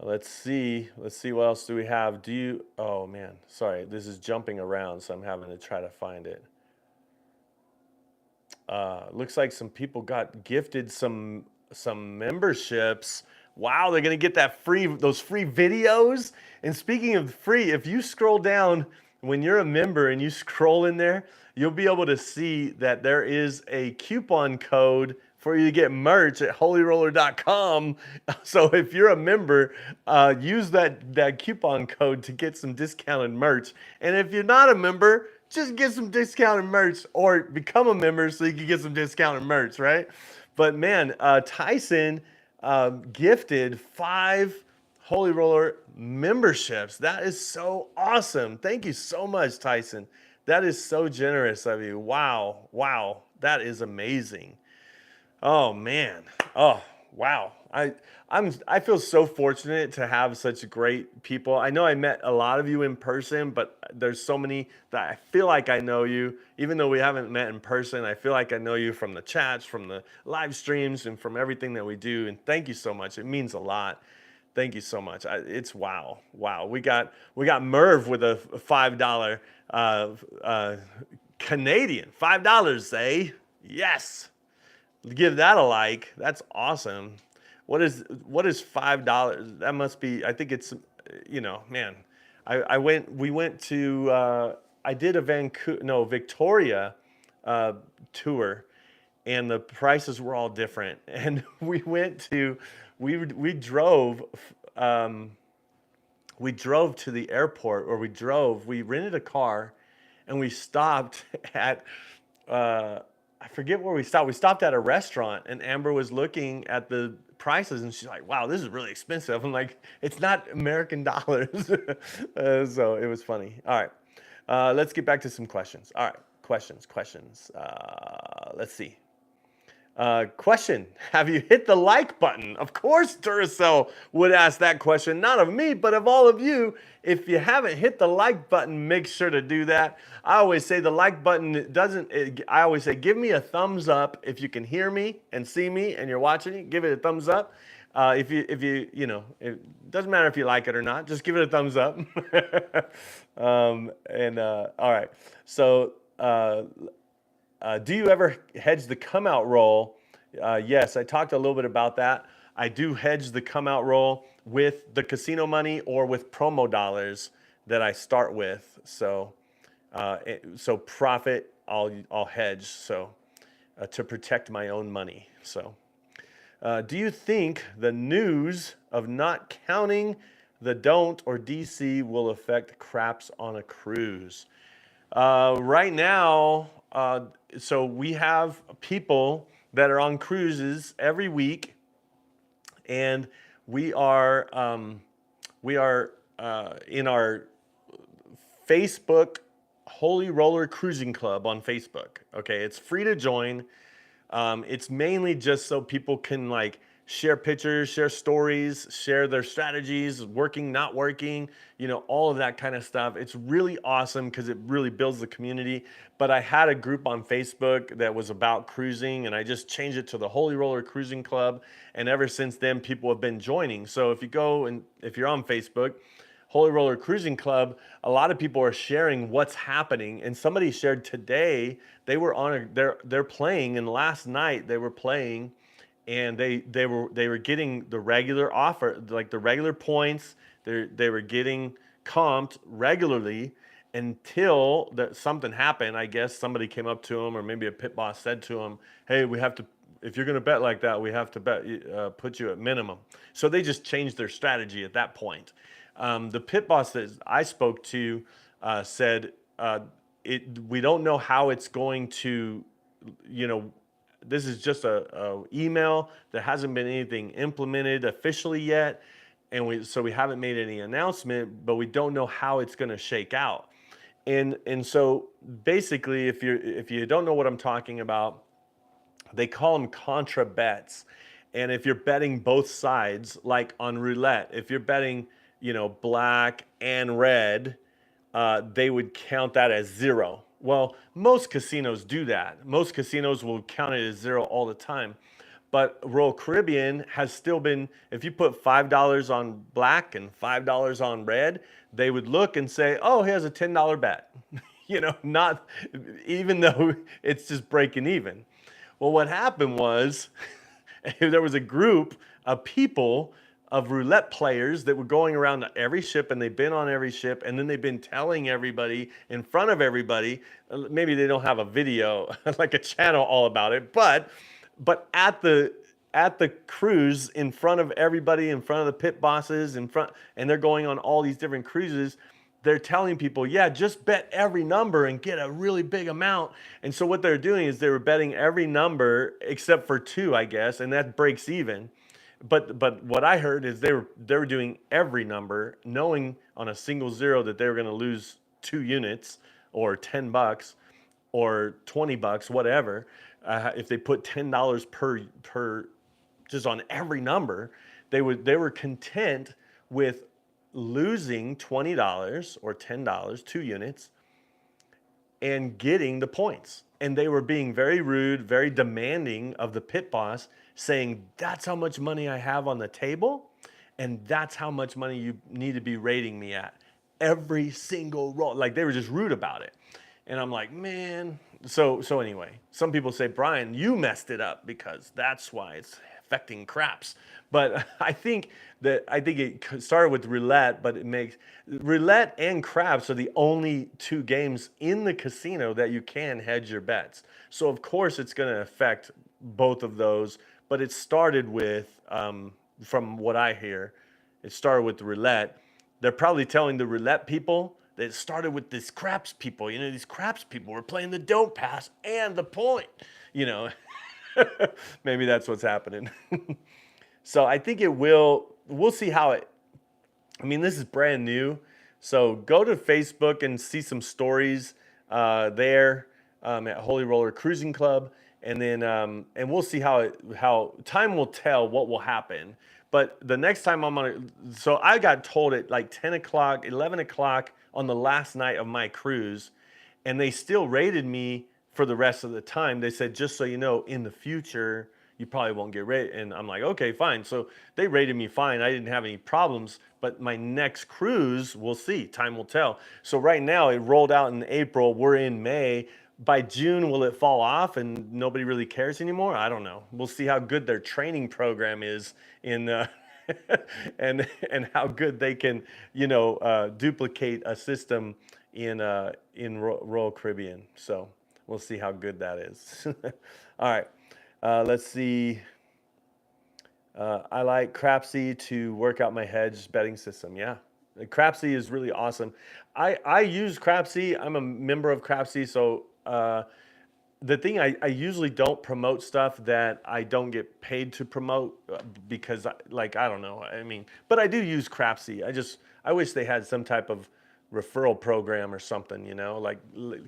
Speaker 1: Let's see. Let's see what else do we have. Do you? Oh man, sorry. This is jumping around, so I'm having to try to find it. Looks like some people got gifted some memberships. Wow, they're gonna get those free videos. And speaking of free, if you scroll down when you're a member and you scroll in there, you'll be able to see that there is a coupon code for you to get merch at holyroller.com. So if you're a member, use that coupon code to get some discounted merch. And if you're not a member, just get some discounted merch or become a member so you can get some discounted merch, right? But man, Tyson gifted 5 Holy Roller memberships. That is so awesome. Thank you so much, Tyson. That is so generous of you. Wow. Wow. That is amazing. Oh man. Oh wow. I feel so fortunate to have such great people. I know I met a lot of you in person, but there's so many that I feel like I know you, even though we haven't met in person. I feel like I know you from the chats, from the live streams, and from everything that we do. And thank you so much. It means a lot. Thank you so much. It's wow, wow. We got Merv with a $5 Canadian $5, eh? Yes. Give that a like. That's awesome. What is $5? That must be. I think it's man. We went to I did a Victoria tour, and the prices were all different. And um, we drove to the airport, or we rented a car, and we stopped at I forget where we stopped. We stopped at a restaurant, and Amber was looking at the prices, and she's like, "Wow, this is really expensive." I'm like, "It's not American dollars." So it was funny. All right, let's get back to some questions. All right, questions. Let's see. Question: have you hit the like button? Of course, Duracell would ask that question, not of me, but of all of you. If you haven't hit the like button, make sure to do that. I always say the like button I always say, give me a thumbs up if you can hear me and see me and you're watching it. Give it a thumbs up. If you it doesn't matter if you like it or not. Just give it a thumbs up. All right. So. Do you ever hedge the come out roll? Yes, I talked a little bit about that. I do hedge the come out roll with the casino money or with promo dollars that I start with. So profit, I'll hedge to protect my own money. So, do you think the news of not counting the don't or DC will affect craps on a cruise? Right now, so we have people that are on cruises every week, and we are in our Facebook Holy Roller Cruising Club on Facebook. Okay, it's free to join. It's mainly just so people can like share pictures, share stories, share their strategies, working, not working, all of that kind of stuff. It's really awesome because it really builds the community. But I had a group on Facebook that was about cruising, and I just changed it to the Holy Roller Cruising Club. And ever since then, people have been joining. So if you're on Facebook, Holy Roller Cruising Club, a lot of people are sharing what's happening. And somebody shared today they were they're playing, and last night they were playing, and they were getting the regular offer, like the regular points. They were getting comped regularly until something happened. I guess somebody came up to them, or maybe a pit boss said to them, "Hey, we have to. If you're going to bet like that, we have to put you at minimum." So they just changed their strategy at that point. The pit boss that I spoke to said, we don't know how it's going to, this is just a email. There hasn't been anything implemented officially yet, and we haven't made any announcement, but we don't know how it's going to shake out. And so basically, if you don't know what I'm talking about, they call them contra bets. And if you're betting both sides, like on roulette, if you're betting, black and red, they would count that as zero. Well, most casinos do that. Most casinos will count it as zero all the time. But Royal Caribbean has still been, if you put $5 on black and $5 on red, they would look and say, oh, he has a $10 bet. Not even though it's just breaking even. Well, what happened was there was a group of people, of roulette players, that were going around to every ship, and they've been on every ship, and then they've been telling everybody in front of everybody. Maybe they don't have a video like a channel all about it, but at the cruise, in front of everybody, in front of the pit bosses, and they're going on all these different cruises. They're telling people, yeah, just bet every number and get a really big amount. And so what they're doing is they were betting every number except for two, I guess, and that breaks even. But what I heard is they were doing every number, knowing on a single zero that they were going to lose 2 units or $10 or $20, whatever. If they put $10 per just on every number, they were content with losing $20 or $10, 2 units, and getting the points. And they were being very rude, very demanding of the pit boss, saying, that's how much money I have on the table, and that's how much money you need to be rating me at. Every single roll. Like, they were just rude about it. And I'm like, man. So anyway, some people say, Brian, you messed it up because that's why it's affecting craps. But I think it started with roulette, but roulette and craps are the only 2 games in the casino that you can hedge your bets. So of course it's going to affect both of those. But it started with, from what I hear, it started with the roulette. They're probably telling the roulette people that it started with these craps people. These craps people were playing the don't pass and the point. Maybe that's what's happening. So I think we'll see how this is brand new. So go to Facebook and see some stories there at Holy Roller Cruising Club. And then and we'll see how time will tell what will happen. But the next time so I got told at like 10 o'clock, 11 o'clock on the last night of my cruise, and they still rated me for the rest of the time. They said, just so you know, in the future, you probably won't get rated. And I'm like, okay, fine. So they rated me fine. I didn't have any problems. But my next cruise, we'll see. Time will tell. So right now, it rolled out in April. We're in May. By June, will it fall off and nobody really cares anymore? I don't know. We'll see how good their training program is in and how good they can, duplicate a system in Royal Caribbean. So we'll see how good that is. All right. Let's see. I like Crapsy to work out my hedge betting system. Yeah. Crapsy is really awesome. I use Crapsy. I'm a member of Crapsy. So the thing, I usually don't promote stuff that I don't get paid to promote because I don't know. But I do use Crapsy. I wish they had some type of referral program or something, like,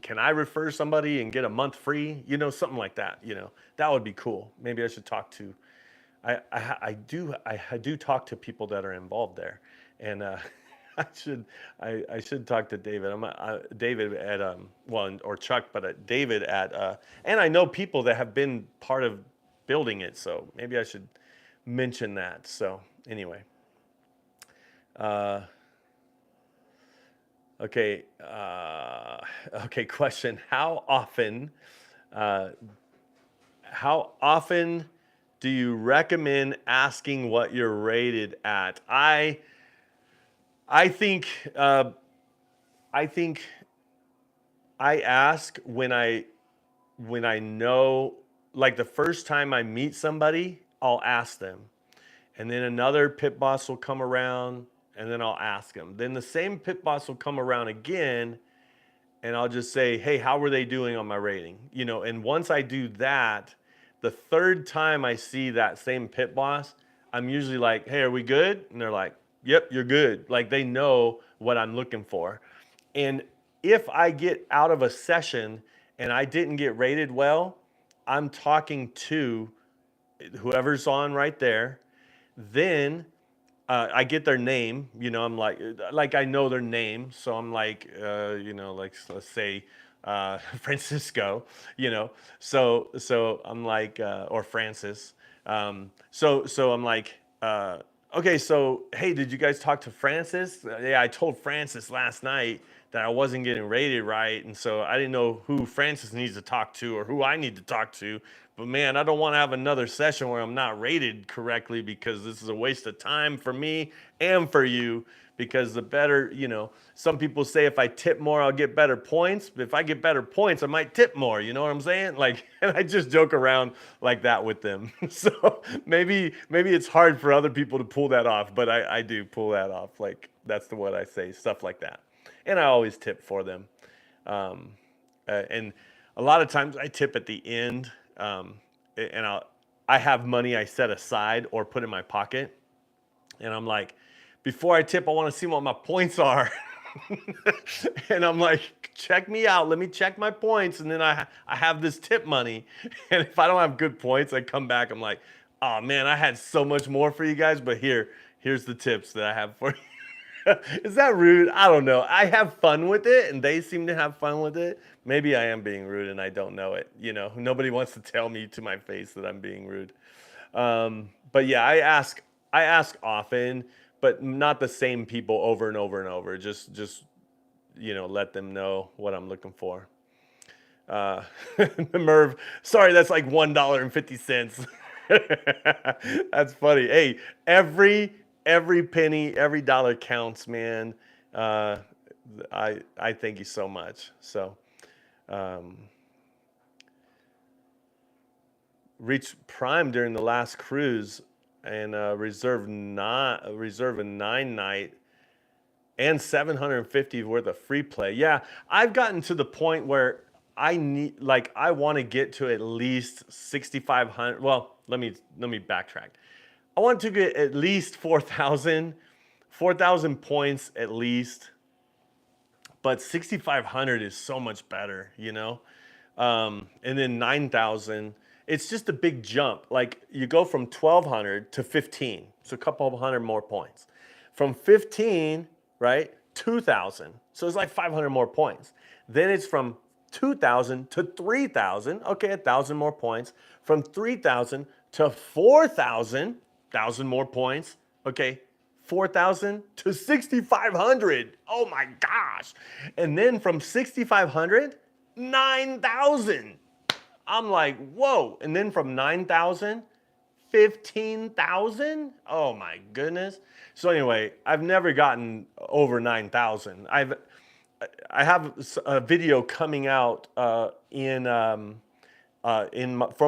Speaker 1: can I refer somebody and get a month free? Something like that, that would be cool. Maybe I should talk to, I do talk to people that are involved there. And, I should talk to David. David at, well, or Chuck, but David at, and I know people that have been part of building it. So maybe I should mention that. So anyway, okay. Okay. Question. How often do you recommend asking what you're rated at? I think, I think I ask when I know, like the first time I meet somebody, I'll ask them. And then another pit boss will come around and then I'll ask them. Then the same pit boss will come around again and I'll just say, hey, how were they doing on my rating? And once I do that, the third time I see that same pit boss, I'm usually like, hey, are we good? And they're like, yep, you're good. Like they know what I'm looking for. And if I get out of a session and I didn't get rated well, I'm talking to whoever's on right there. Then I get their name. I'm like I know their name, so I'm like, like let's say Francisco. So I'm like, or Francis. So I'm like, okay, so hey, did you guys talk to Francis? Yeah, I told Francis last night that I wasn't getting rated right, and so I didn't know who Francis needs to talk to or who I need to talk to. But man, I don't want to have another session where I'm not rated correctly because this is a waste of time for me and for you. Because the better, some people say if I tip more, I'll get better points. But if I get better points, I might tip more. You know what I'm saying? Like, and I just joke around like that with them. So maybe it's hard for other people to pull that off, but I do pull that off. Like that's what I say, stuff like that. And I always tip for them. And a lot of times I tip at the end, and I have money I set aside or put in my pocket, and I'm like, before I tip, I want to see what my points are. And I'm like, check me out. Let me check my points, and then I have this tip money. And if I don't have good points, I come back. I'm like, oh man, I had so much more for you guys, but here's the tips that I have for you. Is that rude? I don't know. I have fun with it, and they seem to have fun with it. Maybe I am being rude, and I don't know it. Nobody wants to tell me to my face that I'm being rude. But yeah, I ask often, but not the same people over and over and over. Just let them know what I'm looking for. Merv, sorry, that's like $1.50. That's funny. Hey, every penny, every dollar counts, man. I thank you so much. So, reached prime during the last cruise and reserve a 9 night and 750 worth of free play. Yeah, I've gotten to the point where I want to get to at least 6,500. Well, let me backtrack. I want to get at least 4,000 points at least, but 6,500 is so much better, and then 9,000. It's just a big jump. Like you go from 1,200 to 15, so a couple of hundred more points. From 15, right, 2,000. So it's like 500 more points. Then it's from 2,000 to 3,000. Okay, 1,000 more points. From 3,000 to 4,000, 1,000 more points. Okay, 4,000 to 6,500. Oh my gosh. And then from 6,500, 9,000. I'm like, whoa. And then from 9,000, 15,000. Oh my goodness. So anyway, I've never gotten over 9,000. I have a video coming out for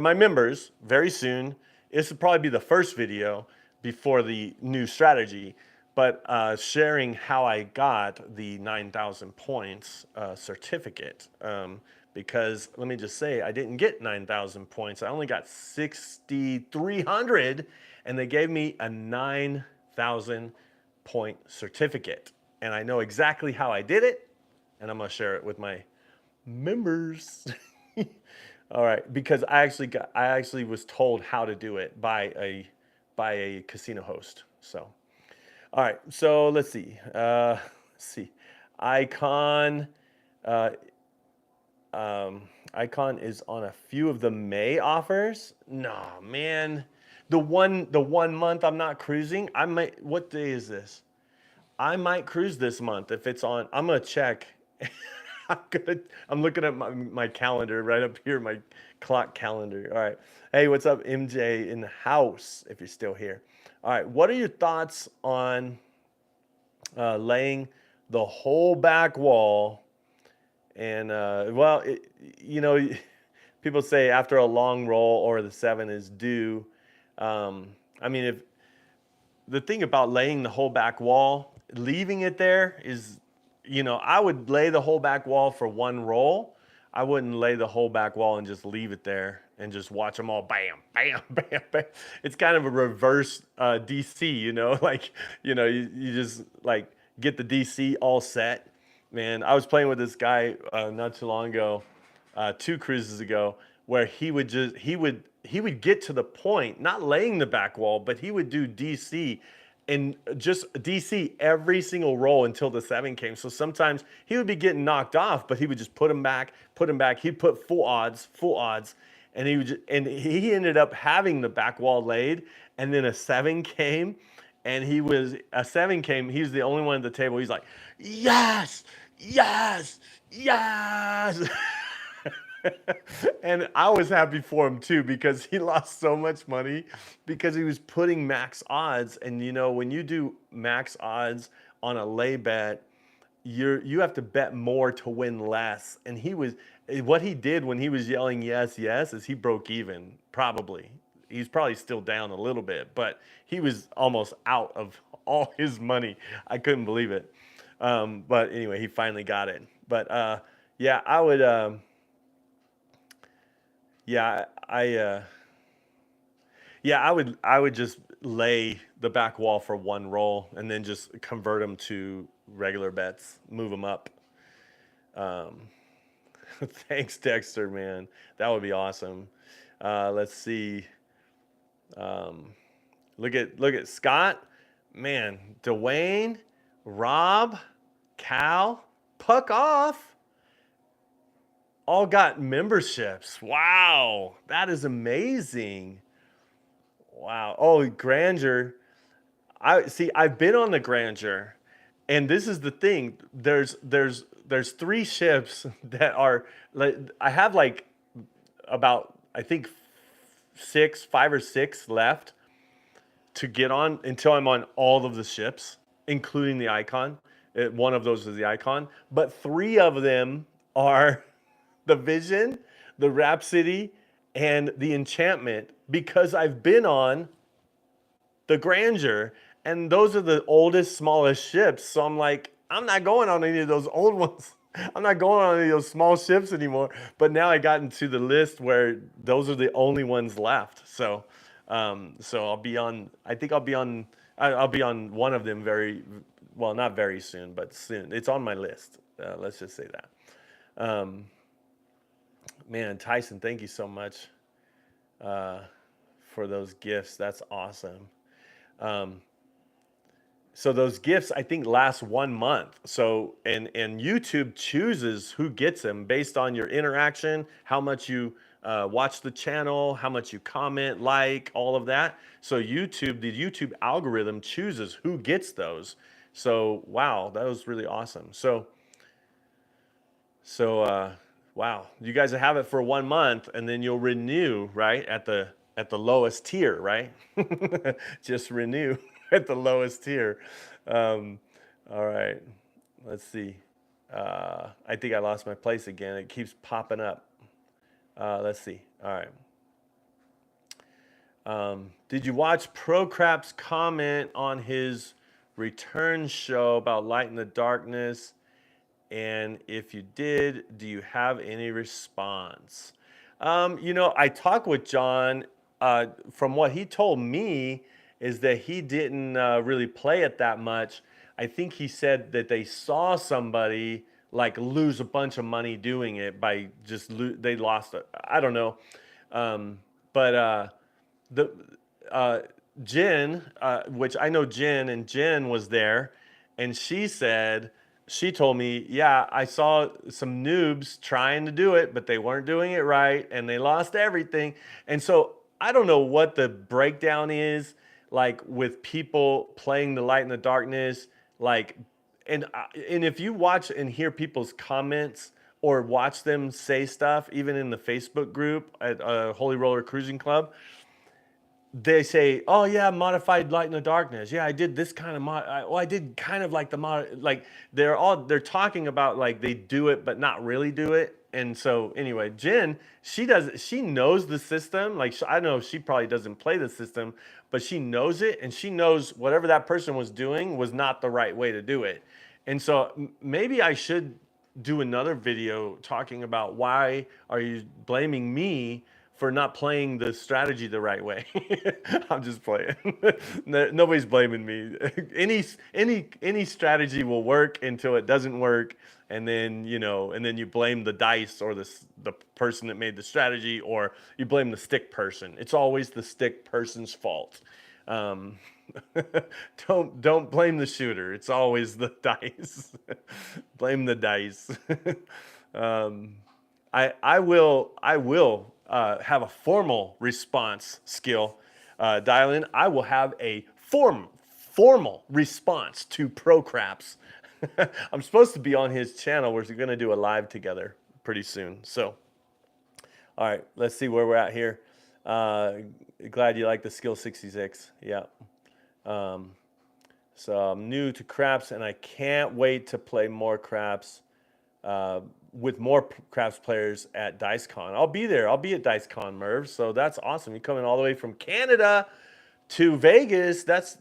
Speaker 1: my members very soon. This will probably be the first video before the new strategy, but sharing how I got the 9,000 points certificate. Because let me just say, I didn't get 9,000 points. I only got 6,300, and they gave me a 9,000 point certificate. and I know exactly how I did it, and I'm gonna share it with my members. All right, because I actually was told how to do it by a casino host. So, all right, so let's see. Let's see, Icon. Uh, Icon is on a few of the May offers. Nah, man. The one month I'm not cruising. I might. What day is this? I might cruise this month if it's on. I'm gonna check. I'm looking at my calendar right up here, my clock calendar. All right. Hey, what's up, MJ in the house? If you're still here. All right. What are your thoughts on laying the whole back wall? And well, people say after a long roll or the 7 is due. I mean, if the thing about laying the whole back wall, leaving it there is, I would lay the whole back wall for one roll. I wouldn't lay the whole back wall and just leave it there and just watch them all bam, bam, bam, bam. It's kind of a reverse DC, like, you just like get the DC all set. Man, I was playing with this guy not too long ago, 2 cruises ago, where he would get to the point, not laying the back wall, but he would do DC and just DC every single roll until the 7 came. So sometimes he would be getting knocked off, but he would just put him back. He'd put full odds, and he ended up having the back wall laid, and then a 7 came, and he was the only one at the table. He's like, yes, yes, yes. And I was happy for him too, because he lost so much money because he was putting max odds. And when you do max odds on a lay bet, you have to bet more to win less. And what he did when he was yelling yes, yes, is he broke even. Probably. He's probably still down a little bit, but he was almost out of all his money. I couldn't believe it. But anyway, he finally got it. But yeah, I would. Yeah, I would just lay the back wall for one roll and then just convert them to regular bets, move them up. Um, Thanks, Dexter, man. That would be awesome. Let's see. Look at Scott, man. Dwayne, Rob, Cal, Puck Off. All got memberships. Wow, that is amazing. Wow. Oh, Grandeur. I've been on the Grandeur, and this is the thing. There's 3 ships that are. I have like about, I think, 5 or 6 left to get on until I'm on all of the ships, including the Icon. One of those is the Icon, but 3 of them are the Vision, the Rhapsody, and the Enchantment, because I've been on the Grandeur, and those are the oldest, smallest ships. So I'm like, I'm not going on any of those old ones. I'm not going on any of those small ships anymore. But now I got into the list where those are the only ones left. So, I'll be on. I think I'll be on. I'll be on one of them not very soon, but soon. It's on my list. Let's just say that. Man, Tyson, thank you so much for those gifts. That's awesome. So those gifts, I think, last 1 month. So and YouTube chooses who gets them based on your interaction, how much you watch the channel, how much you comment, like, all of that. So the YouTube algorithm chooses who gets those. So wow, that was really awesome. So wow, you guys have it for 1 month, and then you'll renew, right, at the lowest tier, right? Just renew at the lowest tier. All right, let's see. I think I lost my place again. It keeps popping up. Let's see. All right. Did you watch Pro Crap's comment on his return show about Light in the Darkness? And if you did, do you have any response? I talked with John. From what he told me, is that he didn't really play it that much. I think he said that they saw somebody like lose a bunch of money doing it by just they lost it. I don't know, but the uh, Jen, which I know Jen, and Jen was there, and she told me, yeah, I saw some noobs trying to do it, but they weren't doing it right, and they lost everything. And so I don't know what the breakdown is like with people playing the light in the darkness, like, and if you watch and hear people's comments or watch them say stuff, even in the Facebook group at Holy Roller Cruising Club, they say, "Oh yeah, modified light in the darkness. Yeah, I did this kind of I did kind of like the mod. Like they're talking about like they do it but not really do it." And so anyway, Jen, she knows the system. Like I know she probably doesn't play the system, but she knows it, and she knows whatever that person was doing was not the right way to do it. And so maybe I should do another video talking about why are you blaming me for not playing the strategy the right way. I'm just playing. Nobody's blaming me. Any strategy will work until it doesn't work, and then you blame the dice or the person that made the strategy, or you blame the stick person. It's always the stick person's fault. Um, don't blame the shooter. It's always the dice. Blame the dice. um, I will have a formal response skill dial in. I will have a formal response to Pro Craps. I'm supposed to be on his channel. We're going to do a live together pretty soon. So, all right, let's see where we're at here. Glad you like the skill 66. Yeah. So I'm new to craps, and I can't wait to play more craps with more craps players at DiceCon. I'll be there. I'll be at DiceCon, Merv. So that's awesome. You're coming all the way from Canada to Vegas. That's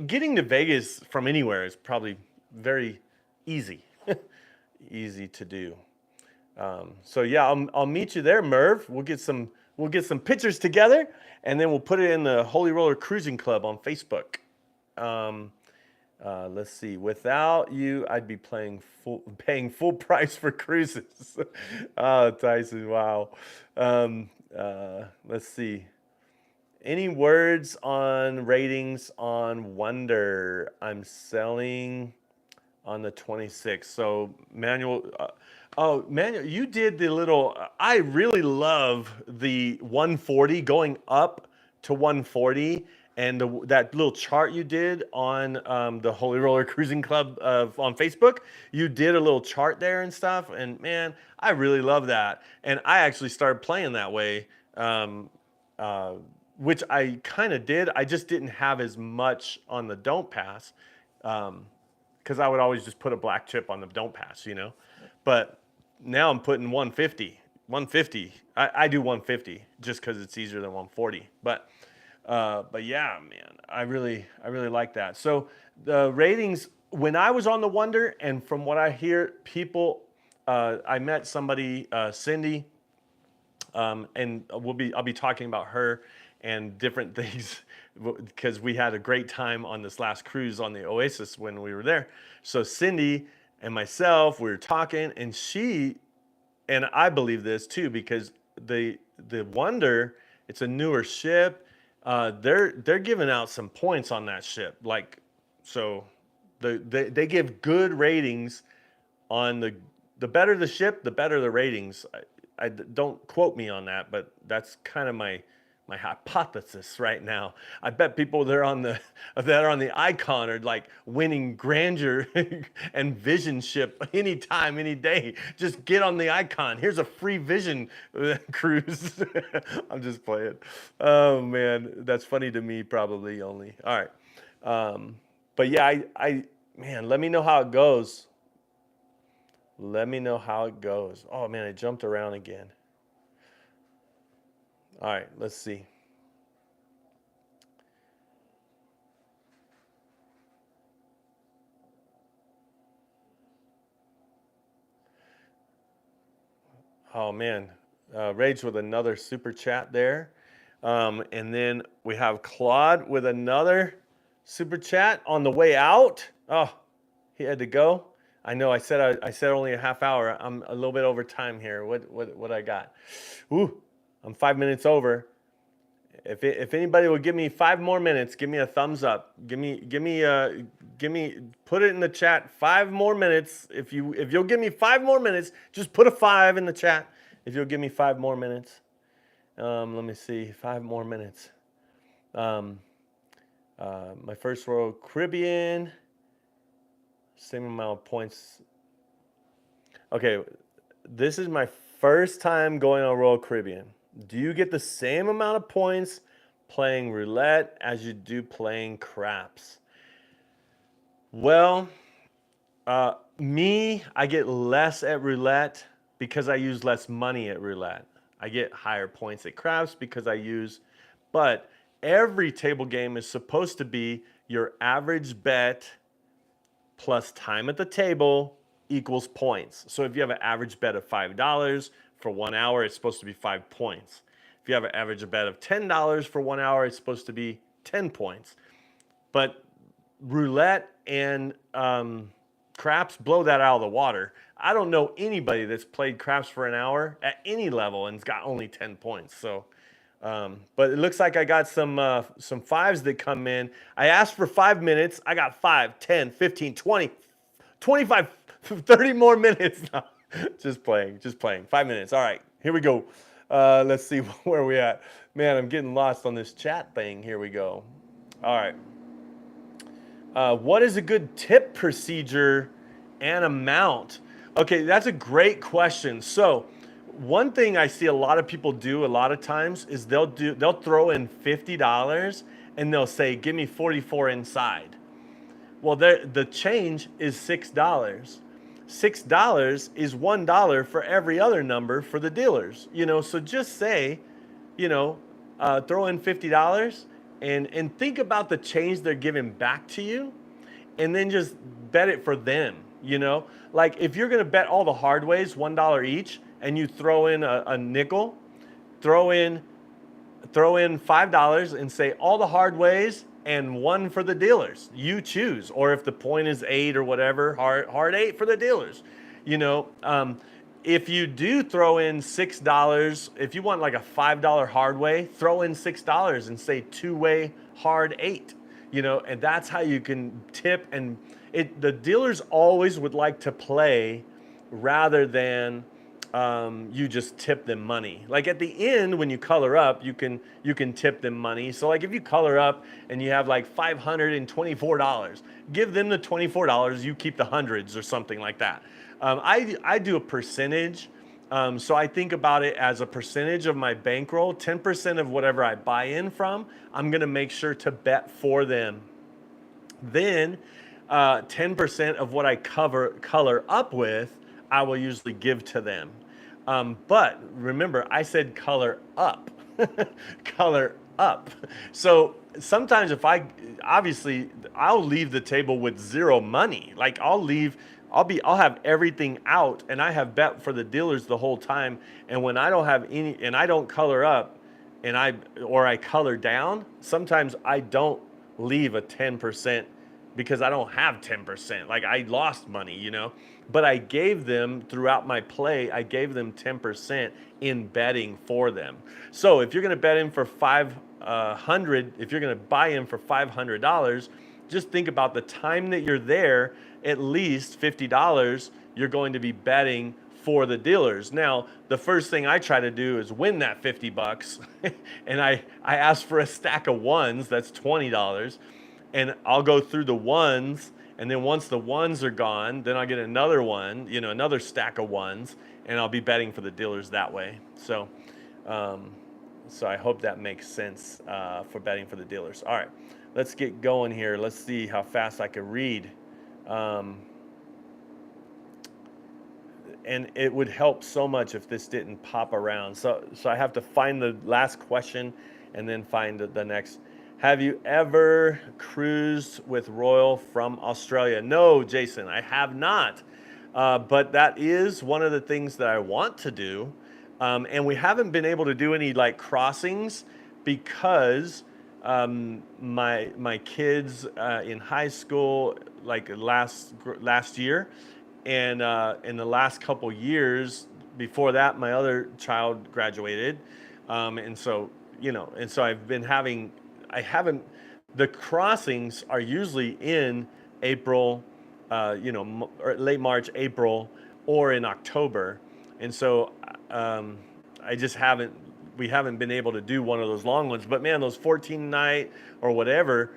Speaker 1: getting to Vegas from anywhere is probably very easy, easy to do. So yeah, I'll meet you there, Merv. We'll get some pictures together, and then we'll put it in the Holy Roller Cruising Club on Facebook. Let's see. Without you, I'd be paying full price for cruises. Oh, Tyson, wow. Let's see. Any words on ratings on Wonder? I'm selling on the 26th. So Manuel, Manuel, you did the little. I really love the 140 going up to 140. And that little chart you did on the Holy Roller Cruising Club on Facebook, you did a little chart there and stuff. And man, I really love that. And I actually started playing that way, which I kind of did. I just didn't have as much on the don't pass, because I would always just put a black chip on the don't pass, But now I'm putting 150. 150. I do 150 just because it's easier than 140. But yeah, man, I really like that. So the ratings, when I was on the Wonder, and from what I hear, people, I met somebody, Cindy, and I'll be talking about her and different things because we had a great time on this last cruise on the Oasis when we were there. So Cindy and myself, we were talking, and and I believe this too because the Wonder, it's a newer ship. They're giving out some points on that ship, like, so they give good ratings on the better the ship, the better the ratings. I don't quote me on that, but that's kind of my hypothesis right now. I bet people that are on the Icon are like winning grandeur and vision ship anytime, any day. Just get on the Icon. Here's a free vision cruise. I'm just playing. Oh man, that's funny to me probably only. All right. But yeah, man, let me know how it goes. Let me know how it goes. Oh man, I jumped around again. All right, let's see. Oh man, Rage with another super chat there. And then we have Claude with another super chat on the way out. Oh, he had to go. I know. I said only a half hour. I'm a little bit over time here. What I got? Ooh, I'm 5 minutes over. If anybody would give me 5 more minutes, give me a thumbs up. Give me put it in the chat. 5 more minutes. If you'll give me 5 more minutes, just put a 5 in the chat. If you'll give me 5 more minutes. Let me see. 5 more minutes. My first Royal Caribbean. Same amount of points. Okay, this is my first time going on Royal Caribbean. Do you get the same amount of points playing roulette as you do playing craps? Well, I get less at roulette because I use less money at roulette. I get higher points at craps because but every table game is supposed to be your average bet plus time at the table equals points. So if you have an average bet of $5 for 1 hour, it's supposed to be 5 points. If you have an average bet of $10 for 1 hour, it's supposed to be 10 points. But roulette and craps blow that out of the water. I don't know anybody that's played craps for an hour at any level and's got only 10 points. So, but it looks like I got some fives that come in. I asked for 5 minutes. I got 5, 10, 15, 20, 25, 30 more minutes. No, just playing. 5 minutes. All right, here we go. Let's see where we at. Man, I'm getting lost on this chat thing. Here we go. All right. What is a good tip procedure and amount? Okay, that's a great question. So, one thing I see a lot of people do a lot of times is they'll throw in $50 and they'll say, "Give me 44 inside." Well, the change is $6. $6 is $1 for every other number for the dealers. So just say, throw in $50 and think about the change they're giving back to you, and then just bet it for them. Like if you're gonna bet all the hard ways, $1 each, and you throw in a nickel, throw in $5 and say all the hard ways and 1 for the dealers. You choose, or if the point is 8 or whatever, hard 8 for the dealers. If you do throw in $6, if you want like a $5 hard way, throw in $6 and say 2-way hard 8. And that's how you can tip. And the dealers always would like to play rather than you just tip them money. Like at the end, when you color up, you can tip them money. So like if you color up and you have like $524, give them the $24. You keep the hundreds or something like that. I do a percentage. So I think about it as a percentage of my bankroll. 10% of whatever I buy in from, I'm going to make sure to bet for them. Then 10% of what I color up with, I will usually give to them. But remember, I said color up. Color up. So sometimes I'll leave the table with 0 money. Like I'll have everything out, and I have bet for the dealers the whole time. And when I don't have any, and I don't color up, or I color down, sometimes I don't leave a 10% because I don't have 10%. Like I lost money, But I gave them throughout my play, I gave them 10% in betting for them. So if you're going to bet in for if you're going to buy in for $500, just think about the time that you're there. At least $50 you're going to be betting for the dealers. Now, the first thing I try to do is win that $50, and I ask for a stack of ones. That's $20, and I'll go through the ones. And then once the ones are gone, then I'll get another one, another stack of ones, and I'll be betting for the dealers that way. So I hope that makes sense for betting for the dealers. All right, let's get going here. Let's see how fast I can read. And it would help so much if this didn't pop around. So I have to find the last question and then find the next. Have you ever cruised with Royal from Australia? No, Jason, I have not. But that is one of the things that I want to do. And we haven't been able to do any like crossings because my kids in high school, like last year, and in the last couple years before that, my other child graduated, and so and so I've been having, I haven't, the crossings are usually in April, or late March, April, or in October, and so I just haven't, we haven't been able to do one of those long ones. But man, those 14 night or whatever,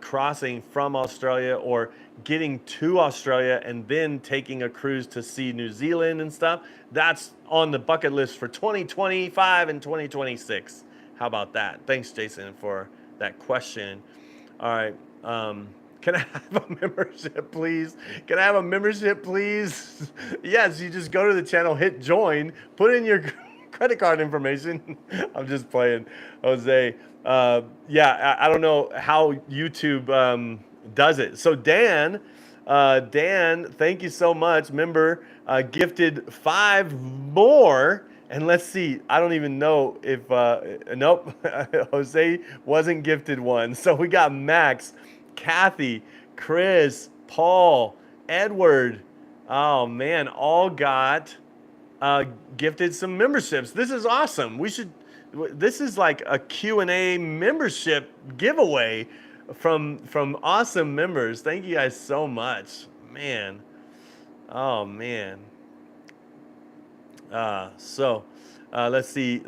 Speaker 1: crossing from Australia or getting to Australia and then taking a cruise to see New Zealand and stuff, that's on the bucket list for 2025 and 2026. How about that? Thanks, Jason, for that question. All right. Can I have a membership, please? Can I have a membership, please? Yes, you just go to the channel, hit join, put in your credit card information. I'm just playing, Jose. Yeah, I don't know how YouTube does it. So Dan, thank you so much. Member gifted 5 more. And let's see, I don't even know if, nope, Jose wasn't gifted one. So we got Max, Kathy, Chris, Paul, Edward. Oh man, all got gifted some memberships. This is awesome. This is like a Q&A membership giveaway from awesome members. Thank you guys so much, man. Oh man. Let's see.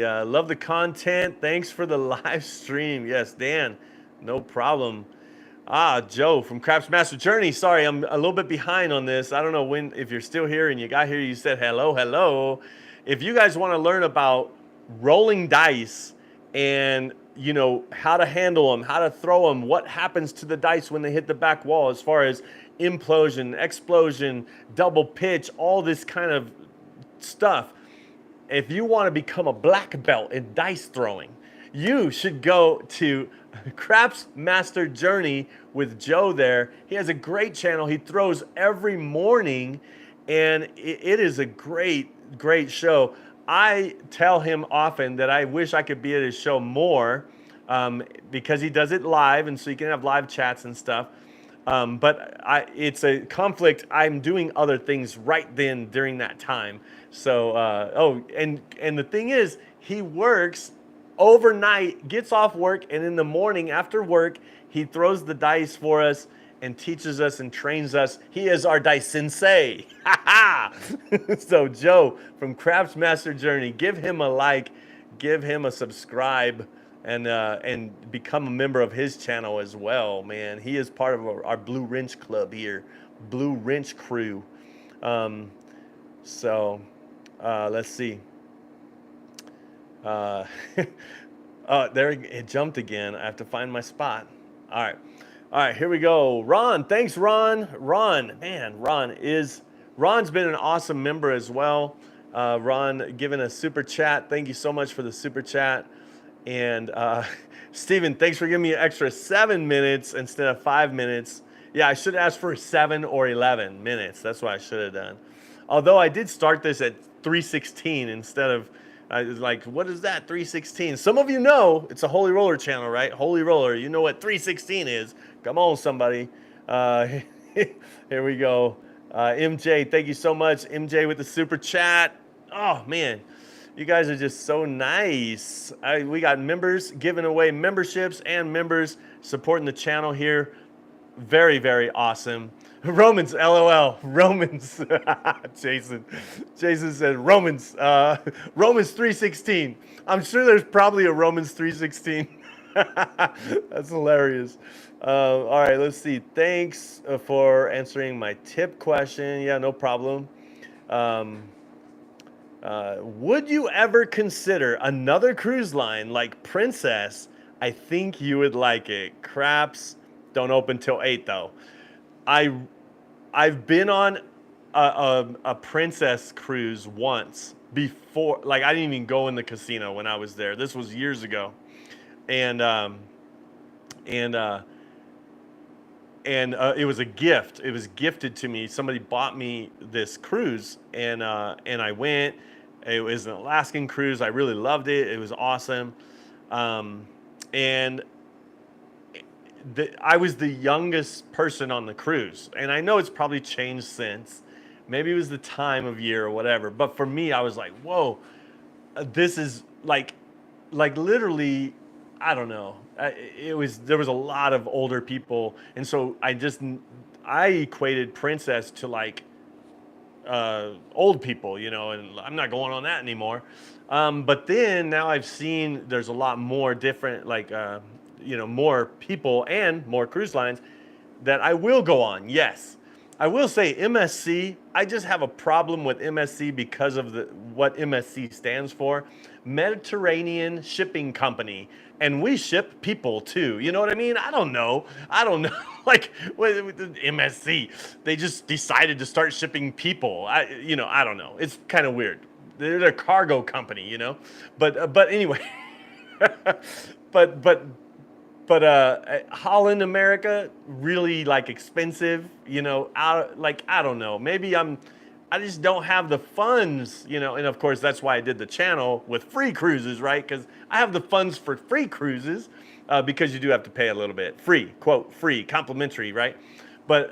Speaker 1: Love the content. Thanks for the live stream. Yes, Dan, no problem. Joe from Craps Master Journey. Sorry, I'm a little bit behind on this. I don't know if you're still here and you got here, you said hello. If you guys want to learn about rolling dice and how to handle them, how to throw them, what happens to the dice when they hit the back wall as far as implosion, explosion, double pitch, all this kind of stuff. If you want to become a black belt in dice throwing, you should go to Craps Master Journey with Joe there. He has a great channel. He throws every morning, and it is a great show. I tell him often that I wish I could be at his show more because he does it live, and so you can have live chats and stuff. But it's a conflict. I'm doing other things right then during that time. So, and the thing is, he works overnight, gets off work, and in the morning after work, he throws the dice for us and teaches us and trains us. He is our dice sensei. So Joe from Craps Master Journey, give him a like, give him a subscribe, and become a member of his channel as well, man. He is part of our Blue Wrench Club here, Blue Wrench crew. Let's see. There it jumped again. I have to find my spot. All right, here we go. Ron, thanks, Ron. Ron's been an awesome member as well. Ron giving a super chat. Thank you so much for the super chat. And Steven, thanks for giving me an extra 7 minutes instead of 5 minutes. Yeah, I should ask for 7 or 11 minutes. That's what I should have done. Although I did start this at 3:16 instead of, I was like, what is that, 3:16? Some of you know, it's a Holy Roller channel, right? Holy Roller, you know what 3:16 is. Come on, somebody. Here we go. MJ, thank you so much. MJ with the super chat. Oh, man. You guys are just so nice. We got members giving away memberships and members supporting the channel here. Very, very awesome. Romans, LOL. Romans. Jason said Romans. Romans 3:16. I'm sure there's probably a Romans 3:16. That's hilarious. All right, let's see. Thanks for answering my tip question. Yeah, no problem. Would you ever consider another cruise line like Princess? I think you would like it. Craps don't open till 8 though. I've been on a Princess cruise once before. Like, I didn't even go in the casino when I was there. This was years ago, and it was a gift. It was gifted to me. Somebody bought me this cruise, and I went. It was an Alaskan cruise. I really loved it. It was awesome. and I was the youngest person on the cruise, and I know it's probably changed since. Maybe it was the time of year or whatever, but for me, I was like, "Whoa, this is like literally, I don't know. There was a lot of older people, and so I equated princess to like old people, you know, and I'm not going on that anymore. But then now I've seen there's a lot more different, like, you know, more people and more cruise lines that I will go on. Yes. I will say MSC, I just have a problem with MSC because of what MSC stands for. Mediterranean Shipping Company. And we ship people too. You know what I mean? I don't know. Like with the MSC, they just decided to start shipping people. I don't know. It's kind of weird. They're a cargo company, you know. But anyway, but Holland, America, really like expensive, you know, I don't know. I just don't have the funds, you know, and of course that's why I did the channel with free cruises, right? Because I have the funds for free cruises, because you do have to pay a little bit. Free, quote, free, complimentary, right? But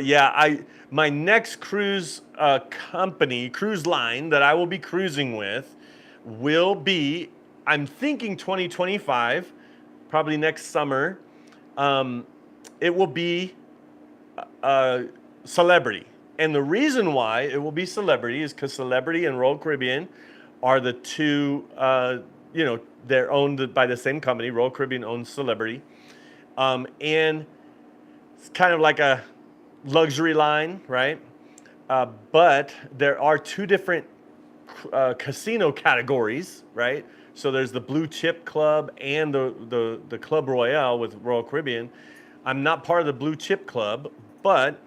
Speaker 1: yeah, my next cruise cruise line that I will be cruising with will be, I'm thinking 2025, probably next summer. It will be Celebrity. And the reason why it will be Celebrity is because Celebrity and Royal Caribbean are the two, you know, they're owned by the same company. Royal Caribbean owns Celebrity. And it's kind of like a luxury line, right? But there are two different casino categories, right? So there's the Blue Chip Club and the Club Royale with Royal Caribbean. I'm not part of the Blue Chip Club, but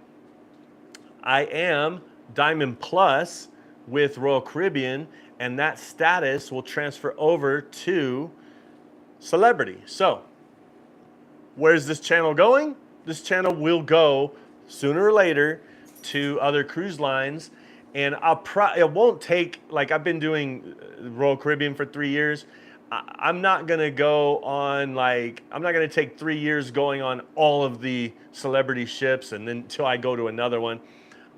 Speaker 1: I am Diamond Plus with Royal Caribbean, and that status will transfer over to Celebrity. So, where's this channel going? This channel will go sooner or later to other cruise lines, and it won't take, like, I've been doing Royal Caribbean for 3 years. I'm not gonna go on, like, I'm not gonna take 3 years going on all of the Celebrity ships and then until I go to another one.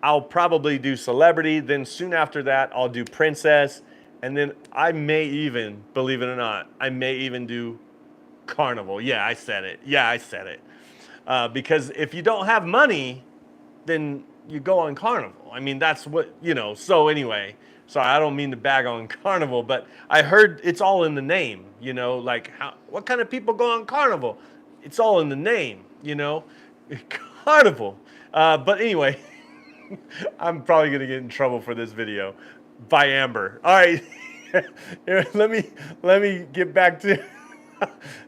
Speaker 1: I'll probably do Celebrity, then soon after that I'll do Princess, and then I may even, believe it or not, I may even do Carnival. Yeah, I said it. Because if you don't have money, then you go on Carnival. I mean, that's what, you know. So anyway, sorry, I don't mean to bag on Carnival, but I heard it's all in the name, you know, like what kind of people go on Carnival? It's all in the name, you know, Carnival. But anyway, I'm probably going to get in trouble for this video by Amber. All right, here, let me get back to,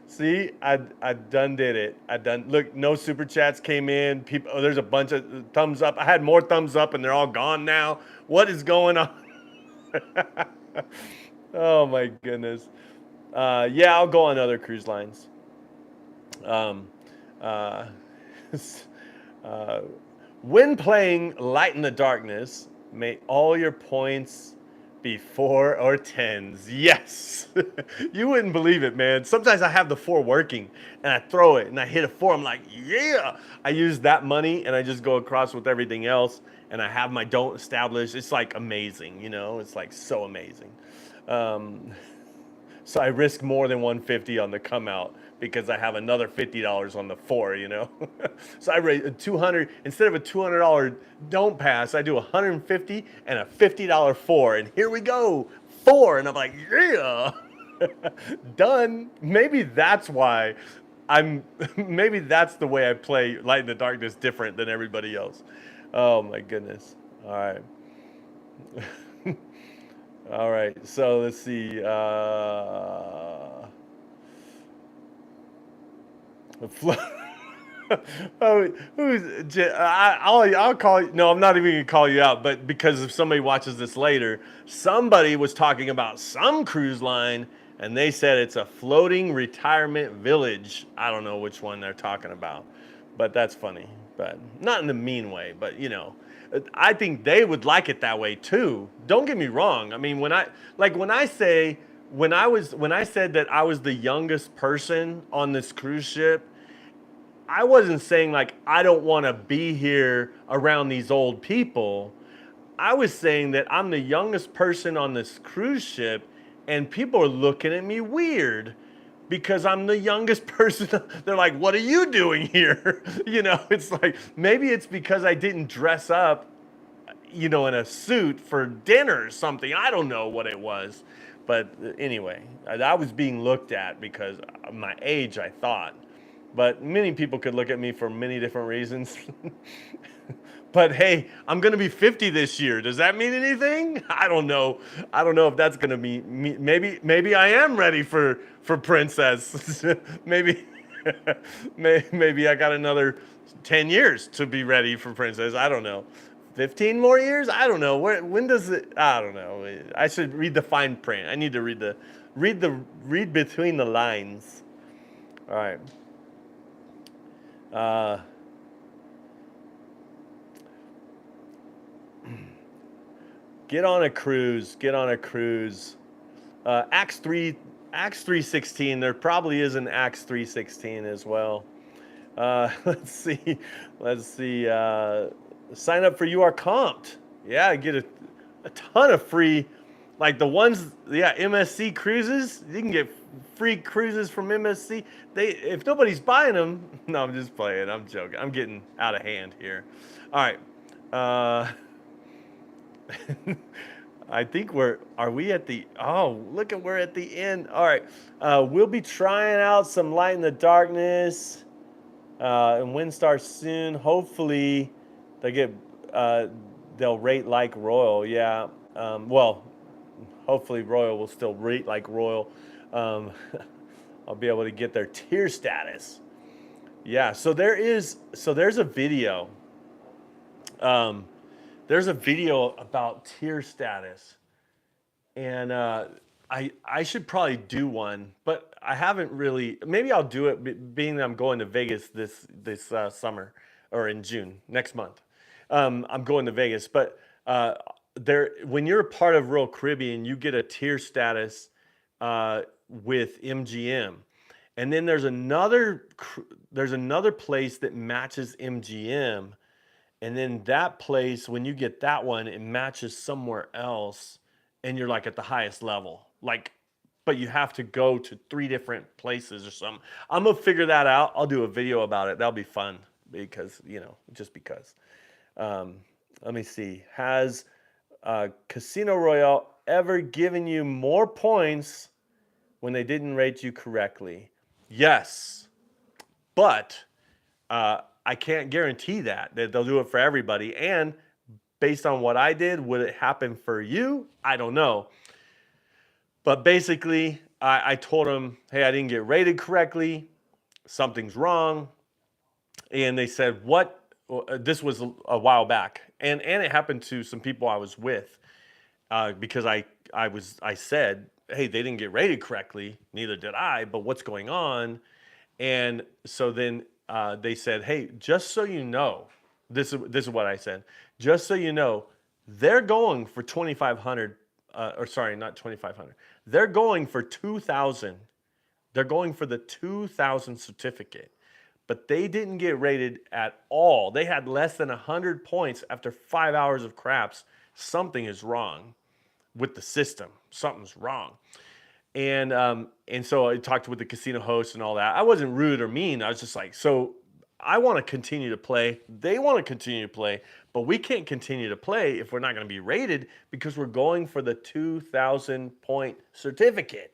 Speaker 1: see, I done did it. Look, no super chats came in. People, there's a bunch of thumbs up. I had more thumbs up and they're all gone now. What is going on? Oh my goodness. Yeah, I'll go on other cruise lines. When playing Light in the Darkness, may all your points be 4 or 10s. Yes. You wouldn't believe it, man. Sometimes I have the 4 working and I throw it and I hit a 4. I'm like, yeah. I use that money and I just go across with everything else and I have my don't established. It's like amazing, you know? It's like so amazing. So I risk more than 150 on the come out because I have another $50 on the 4, you know? So I raise 200, instead of a $200 don't pass, I do 150 and a $50 4, and here we go, 4, and I'm like, yeah, done. Maybe that's why maybe that's the way I play Light in the Darkness different than everybody else. Oh my goodness. All right. All right, so let's see. Oh, I'll call you. No, I'm not even gonna call you out. But because if somebody watches this later, somebody was talking about some cruise line, and they said it's a floating retirement village. I don't know which one they're talking about, but that's funny. But not in a mean way. But you know, I think they would like it that way too. Don't get me wrong. I mean, when I say when I said that I was the youngest person on this cruise ship, I wasn't saying like I don't want to be here around these old people. I was saying that I'm the youngest person on this cruise ship and people are looking at me weird because I'm the youngest person. They're like, "What are you doing here?" It's like maybe it's because I didn't dress up, in a suit for dinner or something. I don't know what it was. But anyway, I was being looked at because of my age, I thought. But many people could look at me for many different reasons. But hey, I'm gonna be 50 this year. Does that mean anything? I don't know. I don't know if that's gonna be me. Maybe I am ready for princess. maybe maybe I got another 10 years to be ready for princess. I don't know. 15 more years? I don't know. When does it? I don't know. I should read the fine print. I need to read between the lines. All right. Uh, Get on a cruise. Get on a cruise. Acts 3:16. There probably is an Acts 3:16 as well. Let's see. Let's see. Sign up for You Are Comped. Yeah, get a ton of free, like the ones. Yeah, MSC cruises. You can get free cruises from MSC. If nobody's buying them, no, I'm just playing. I'm joking. I'm getting out of hand here. All right. I think are we at the, oh, look at, we're at the end. All right. We'll be trying out some Light in the Darkness and WinStar soon. Hopefully they'll rate like Royal. Yeah. Well, hopefully Royal will still rate like Royal. I'll be able to get their tier status. Yeah. There's a video. There's a video about tier status, and I should probably do one, but I haven't really. Maybe I'll do it, being that I'm going to Vegas this summer or in June next month. I'm going to Vegas, but when you're a part of Royal Caribbean, you get a tier status with MGM, and then there's another place that matches MGM. And then that place, when you get that one, it matches somewhere else, and you're like at the highest level. Like, but you have to go to 3 different places or something. I'm gonna figure that out. I'll do a video about it. That'll be fun because, just because. Let me see. Has Casino Royale ever given you more points when they didn't rate you correctly? Yes, but I can't guarantee that they'll do it for everybody. And based on what I did, would it happen for you? I don't know. But basically, I told them, hey, I didn't get rated correctly. Something's wrong. And they said, what? This was a while back. And it happened to some people I was with because I said, hey, they didn't get rated correctly. Neither did I. But what's going on? And so then they said, hey, just so you know, this is what I said. Just so you know, they're going for 2,500, or sorry, not 2,500. They're going for 2,000. They're going for the 2,000 certificate, but they didn't get rated at all. They had less than 100 points after 5 hours of craps. Something is wrong with the system. Something's wrong. And so I talked with the casino host and all that. I wasn't rude or mean. I was just like, so I want to continue to play. They want to continue to play, but we can't continue to play if we're not going to be rated because we're going for the 2,000 point certificate,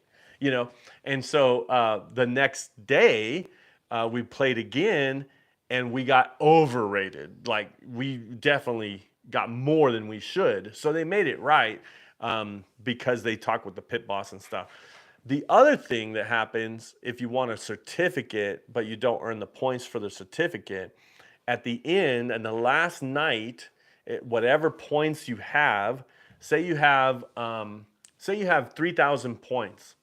Speaker 1: And so the next day we played again and we got overrated. Like we definitely got more than we should. So they made it right. Because they talk with the pit boss and stuff. The other thing that happens if you want a certificate, but you don't earn the points for the certificate, at the end and the last night, whatever points you have, say you have 3,000 points.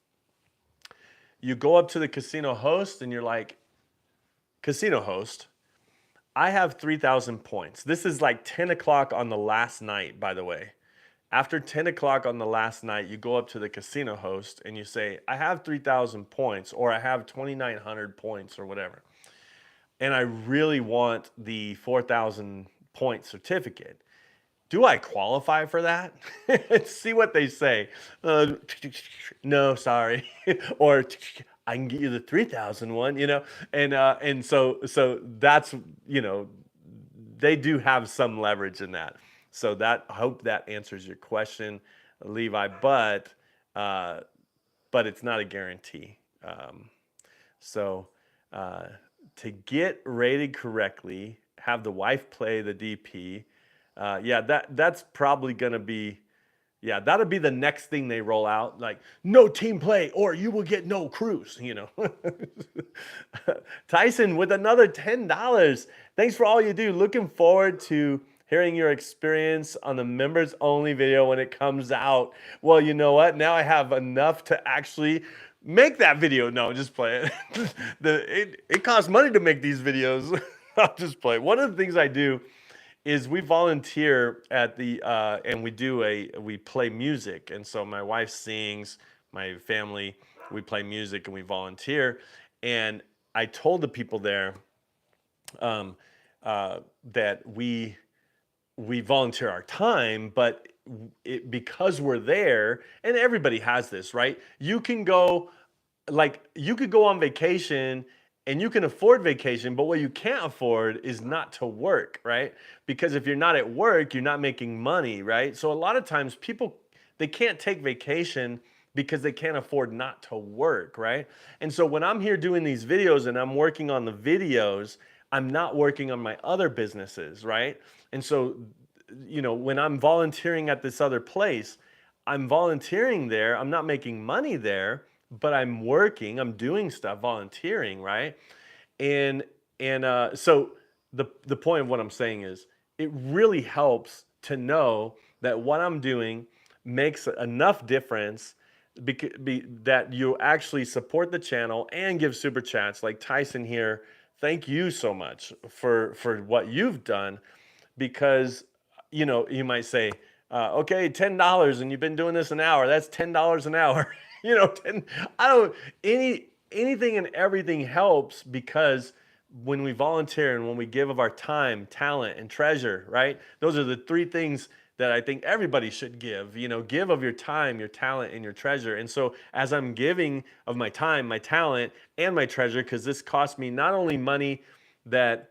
Speaker 1: You go up to the casino host and you're like, casino host, I have 3,000 points. This is like 10 o'clock on the last night, by the way. After 10 o'clock on the last night, you go up to the casino host and you say, I have 3,000 points, or I have 2,900 points, or whatever. And I really want the 4,000 point certificate. Do I qualify for that? See what they say. No, sorry. Or I can get you the 3,000 one, and so that's, they do have some leverage in that. So I hope that answers your question, Levi. But it's not a guarantee. So to get rated correctly, have the wife play the DP. That's probably gonna be. Yeah, that'll be the next thing they roll out. Like, no team play, or you will get no cruise. Tyson with another $10. Thanks for all you do. Looking forward to hearing your experience on the members only video when it comes out. Well, you know what? Now I have enough to actually make that video. No, just play it. It costs money to make these videos. I'll just play. One of the things I do is we volunteer at the and we play music, and so my wife sings, my family, we play music and we volunteer. And I told the people there that we volunteer our time, but because we're there, and everybody has this, right? You could go on vacation and you can afford vacation, but what you can't afford is not to work, right? Because if you're not at work, you're not making money, right? So a lot of times people, they can't take vacation because they can't afford not to work, right? And so when I'm here doing these videos and I'm working on the videos, I'm not working on my other businesses, right? And so, when I'm volunteering at this other place, I'm volunteering there, I'm not making money there, but I'm working, I'm doing stuff, volunteering, right? And so the point of what I'm saying is, it really helps to know that what I'm doing makes enough difference that you actually support the channel and give super chats like Tyson here. Thank you so much for what you've done, because you might say, okay, $10, and you've been doing this an hour. That's $10 an hour. 10. I don't. Anything and everything helps, because when we volunteer and when we give of our time, talent, and treasure, right? Those are the three things that I think everybody should give. Give of your time, your talent, and your treasure. And so as I'm giving of my time, my talent, and my treasure, because this costs me not only money that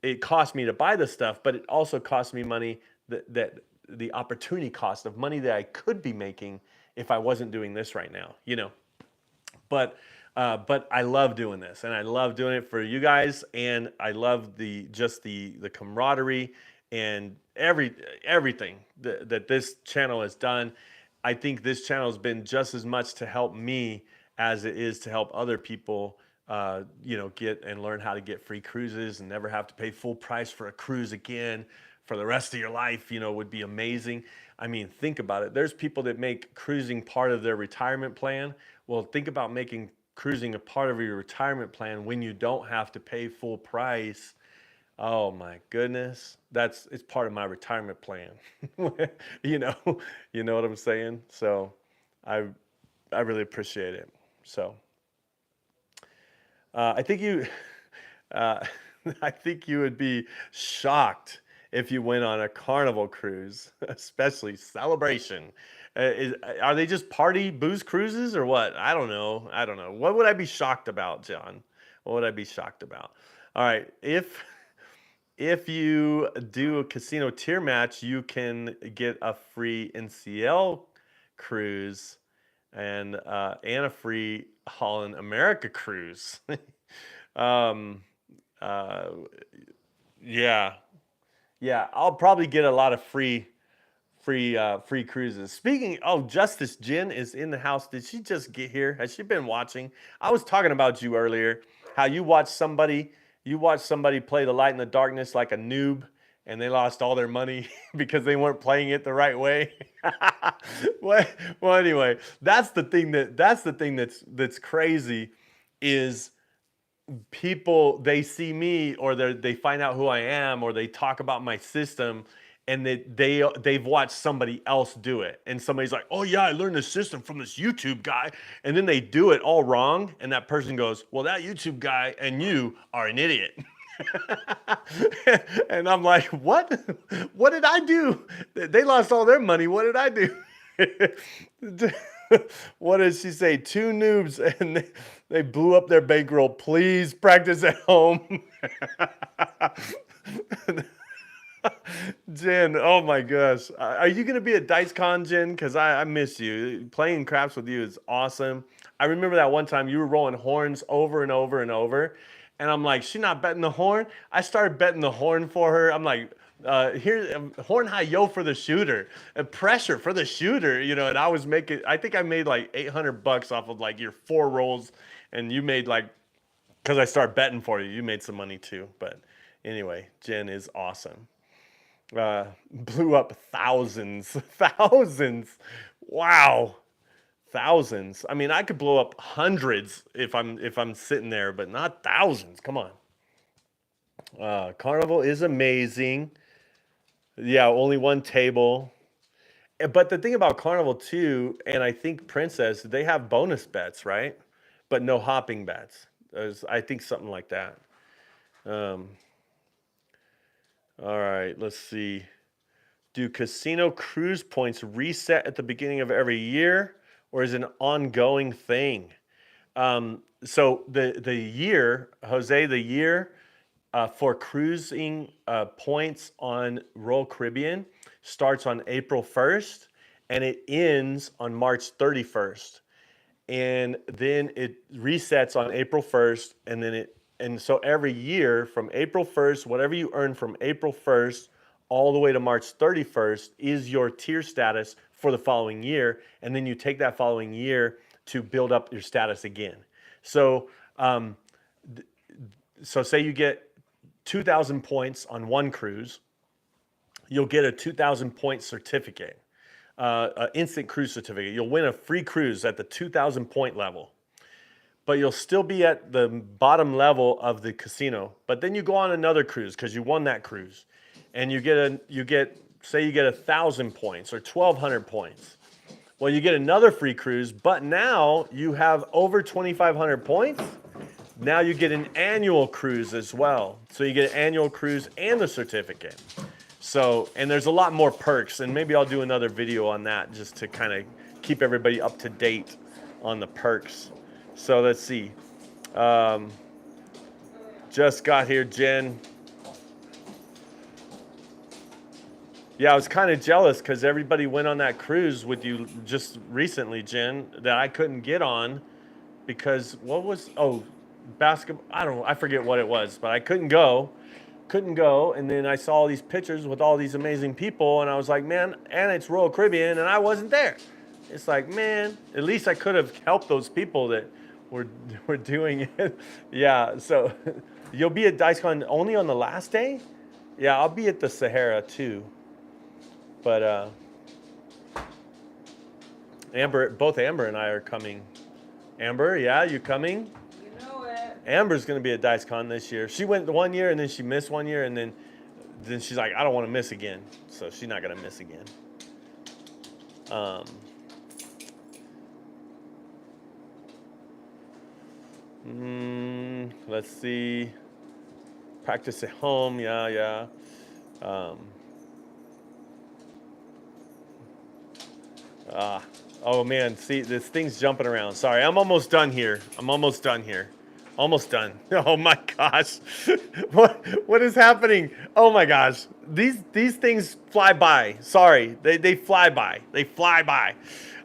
Speaker 1: it cost me to buy the stuff, but it also cost me money that the opportunity cost of money that I could be making if I wasn't doing this right now, But I love doing this, and I love doing it for you guys, and I love the camaraderie and everything that this channel has done. I think this channel has been just as much to help me as it is to help other people, get and learn how to get free cruises and never have to pay full price for a cruise again for the rest of your life. Would be amazing. I mean, think about it. There's people that make cruising part of their retirement plan. Well, think about making cruising a part of your retirement plan when you don't have to pay full price. Oh my goodness. It's part of my retirement plan. you know what I'm saying? So I really appreciate it. So I think you I think you would be shocked if you went on a Carnival cruise, especially Celebration. Are they just party booze cruises or what? I don't know. What would I be shocked about, John? What would I be shocked about? All right, if you do a casino tier match, you can get a free NCL cruise and a free Holland America cruise. um, yeah, I'll probably get a lot of free cruises. Speaking, Justice Jen is in the house. Did she just get here? Has she been watching? I was talking about you earlier, how you watched somebody play the Light in the Darkness like a noob, and they lost all their money because they weren't playing it the right way. Well, anyway, that's the thing that's crazy is people, they see me, or they find out who I am, or they talk about my system, and they've watched somebody else do it, and somebody's like, oh yeah, I learned this system from this YouTube guy, and then they do it all wrong, and that person goes, well, that YouTube guy and you are an idiot. And I'm like, what? What did I do? They lost all their money. What did I do? What did she say? Two noobs, and they blew up their bankroll. Please practice at home. Jen, oh my gosh. Are you going to be at DiceCon, Jen? Because I miss you. Playing craps with you is awesome. I remember that one time you were rolling horns over and over and over. And I'm like, she not betting the horn? I started betting the horn for her. I'm like, here, horn high yo for the shooter, and pressure for the shooter, and I was making, I think I made like $800 off of like your 4 rolls, and you made like, because I started betting for you, you made some money too. But anyway, Jen is awesome. Blew up thousands. Wow. Thousands. I mean, I could blow up hundreds if I'm sitting there, but not thousands. Come on. Carnival is amazing. Yeah, only one table. But the thing about Carnival too, and I think Princess, they have bonus bets, right? But no hopping bets. I think something like that. All right, let's see. Do casino cruise points reset at the beginning of every year, or is it an ongoing thing? So the year, Jose, the year for cruising points on Royal Caribbean starts on April 1st, and it ends on March 31st. And then it resets on April 1st, and so every year from April 1st, whatever you earn from April 1st all the way to March 31st is your tier status for the following year, and then you take that following year to build up your status again. So, say you get 2,000 points on one cruise, you'll get a 2,000 point certificate, an instant cruise certificate. You'll win a free cruise at the 2,000 point level, but you'll still be at the bottom level of the casino. But then you go on another cruise because you won that cruise, and you get 1,000 points or 1,200 points. Well, you get another free cruise, but now you have over 2,500 points. Now you get an annual cruise as well. So you get an annual cruise and the certificate. So, and there's a lot more perks, and maybe I'll do another video on that just to kind of keep everybody up to date on the perks. So let's see. Just got here, Jen. Yeah, I was kind of jealous because everybody went on that cruise with you just recently, Jen, that I couldn't get on because basketball. I don't know. I forget what it was, but I couldn't go. And then I saw all these pictures with all these amazing people, and I was like, man, and it's Royal Caribbean, and I wasn't there. It's like, man, at least I could have helped those people that were doing it. Yeah, so you'll be at DiceCon only on the last day? Yeah, I'll be at the Sahara too. But both Amber and I are coming. Amber, yeah, you coming?
Speaker 2: You know it.
Speaker 1: Amber's going to be at DiceCon this year. She went 1 year, and then she missed 1 year, and then she's like, I don't want to miss again. So she's not going to miss again. Let's see. Practice at home, yeah. Oh man, see, this thing's jumping around. Sorry, I'm almost done here. Almost done. Oh my gosh. What is happening? Oh my gosh. These things fly by. Sorry. They fly by.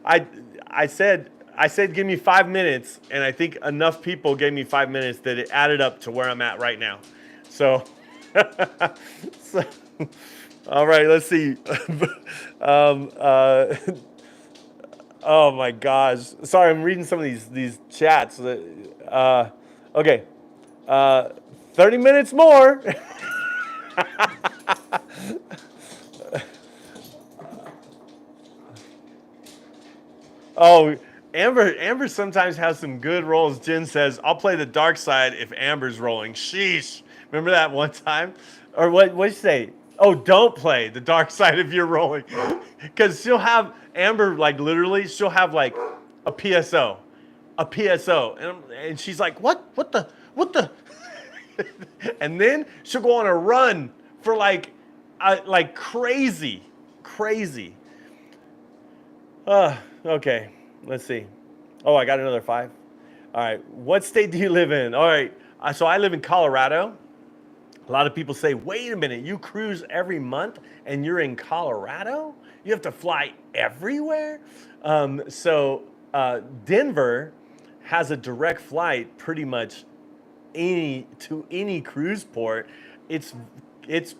Speaker 1: I said give me 5 minutes, and I think enough people gave me 5 minutes that it added up to where I'm at right now. So, all right, let's see. Oh my gosh. Sorry, I'm reading some of these chats. Okay. 30 minutes more. Oh, Amber sometimes has some good rolls. Jen says, I'll play the dark side if Amber's rolling. Sheesh. Remember that one time? Or what'd you say? Oh, don't play the dark side if you're rolling. Because she'll have, Amber, like literally, she'll have like a PSO. A PSO. And she's like, what? What the? And then she'll go on a run for like crazy. Okay, let's see. Oh, I got another 5. All right, what state do you live in? All right, so I live in Colorado. A lot of people say, wait a minute, you cruise every month and you're in Colorado? You have to fly everywhere? Denver has a direct flight pretty much to any cruise port. It's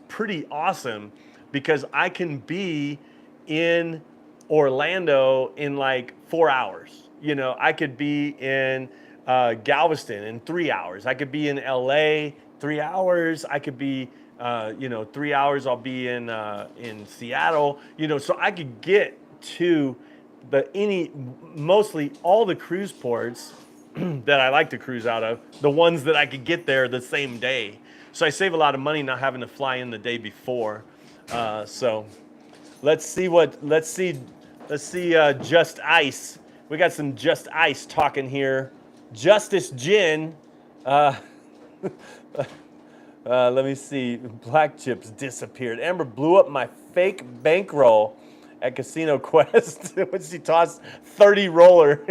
Speaker 1: pretty awesome because I can be in Orlando in like 4 hours. You know, I could be in Galveston in 3 hours. I could be in LA 3 hours. I could be 3 hours. I'll be in Seattle. You know, so I could get to mostly all the cruise ports that I like to cruise out of, the ones that I could get there the same day. So I save a lot of money not having to fly in the day before. So let's see Just Ice. We got some Just Ice talking here. Justice Gin. Let me see. Black chips disappeared. Amber blew up my fake bankroll at Casino Quest when she tossed 30 roller.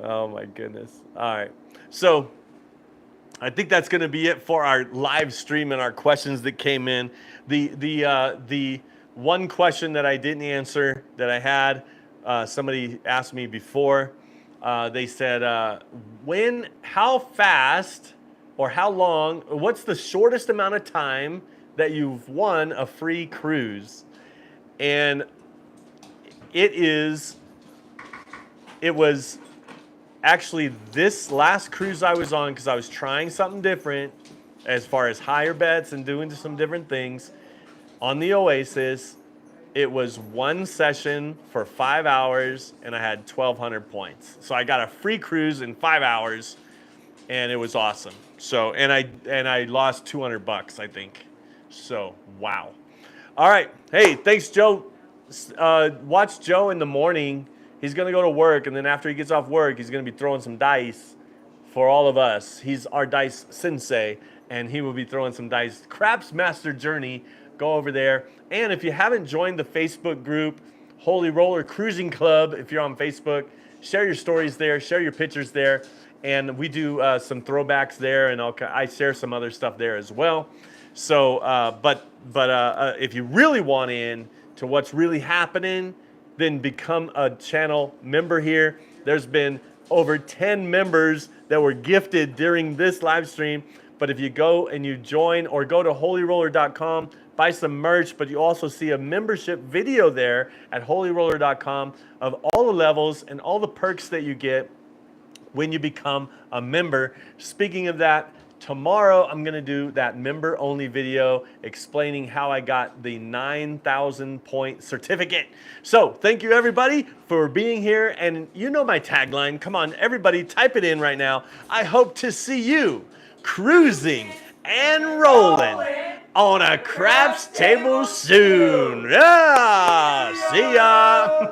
Speaker 1: Oh my goodness. All right. So I think that's going to be it for our live stream and our questions that came in. The one question that I didn't answer that I had, somebody asked me before. They said, how fast or how long, what's the shortest amount of time that you've won a free cruise? And it was actually this last cruise I was on, because I was trying something different as far as higher bets and doing some different things. On the Oasis, it was one session for 5 hours, and I had 1,200 points. So I got a free cruise in 5 hours, and it was awesome. So, and I lost $200, I think. So, wow. All right. Hey, thanks, Joe. Watch Joe in the morning. He's going to go to work, and then after he gets off work, he's going to be throwing some dice for all of us. He's our dice sensei, and he will be throwing some dice. Craps Master Journey. Go over there. And if you haven't joined the Facebook group, Holy Roller Cruising Club, if you're on Facebook, share your stories there, share your pictures there. And we do some throwbacks there, and I share some other stuff there as well. So, but if you really want in to what's really happening, then become a channel member here. There's been over 10 members that were gifted during this live stream. But if you go and you join or go to holyroller.com, buy some merch, but you also see a membership video there at holyroller.com of all the levels and all the perks that you get when you become a member. Speaking of that, tomorrow I'm going to do that member only video explaining how I got the 9,000 point certificate. So thank you everybody for being here. And you know my tagline. Come on, everybody, type it in right now. I hope to see you cruising and rolling on a craps table soon. Yeah, see ya.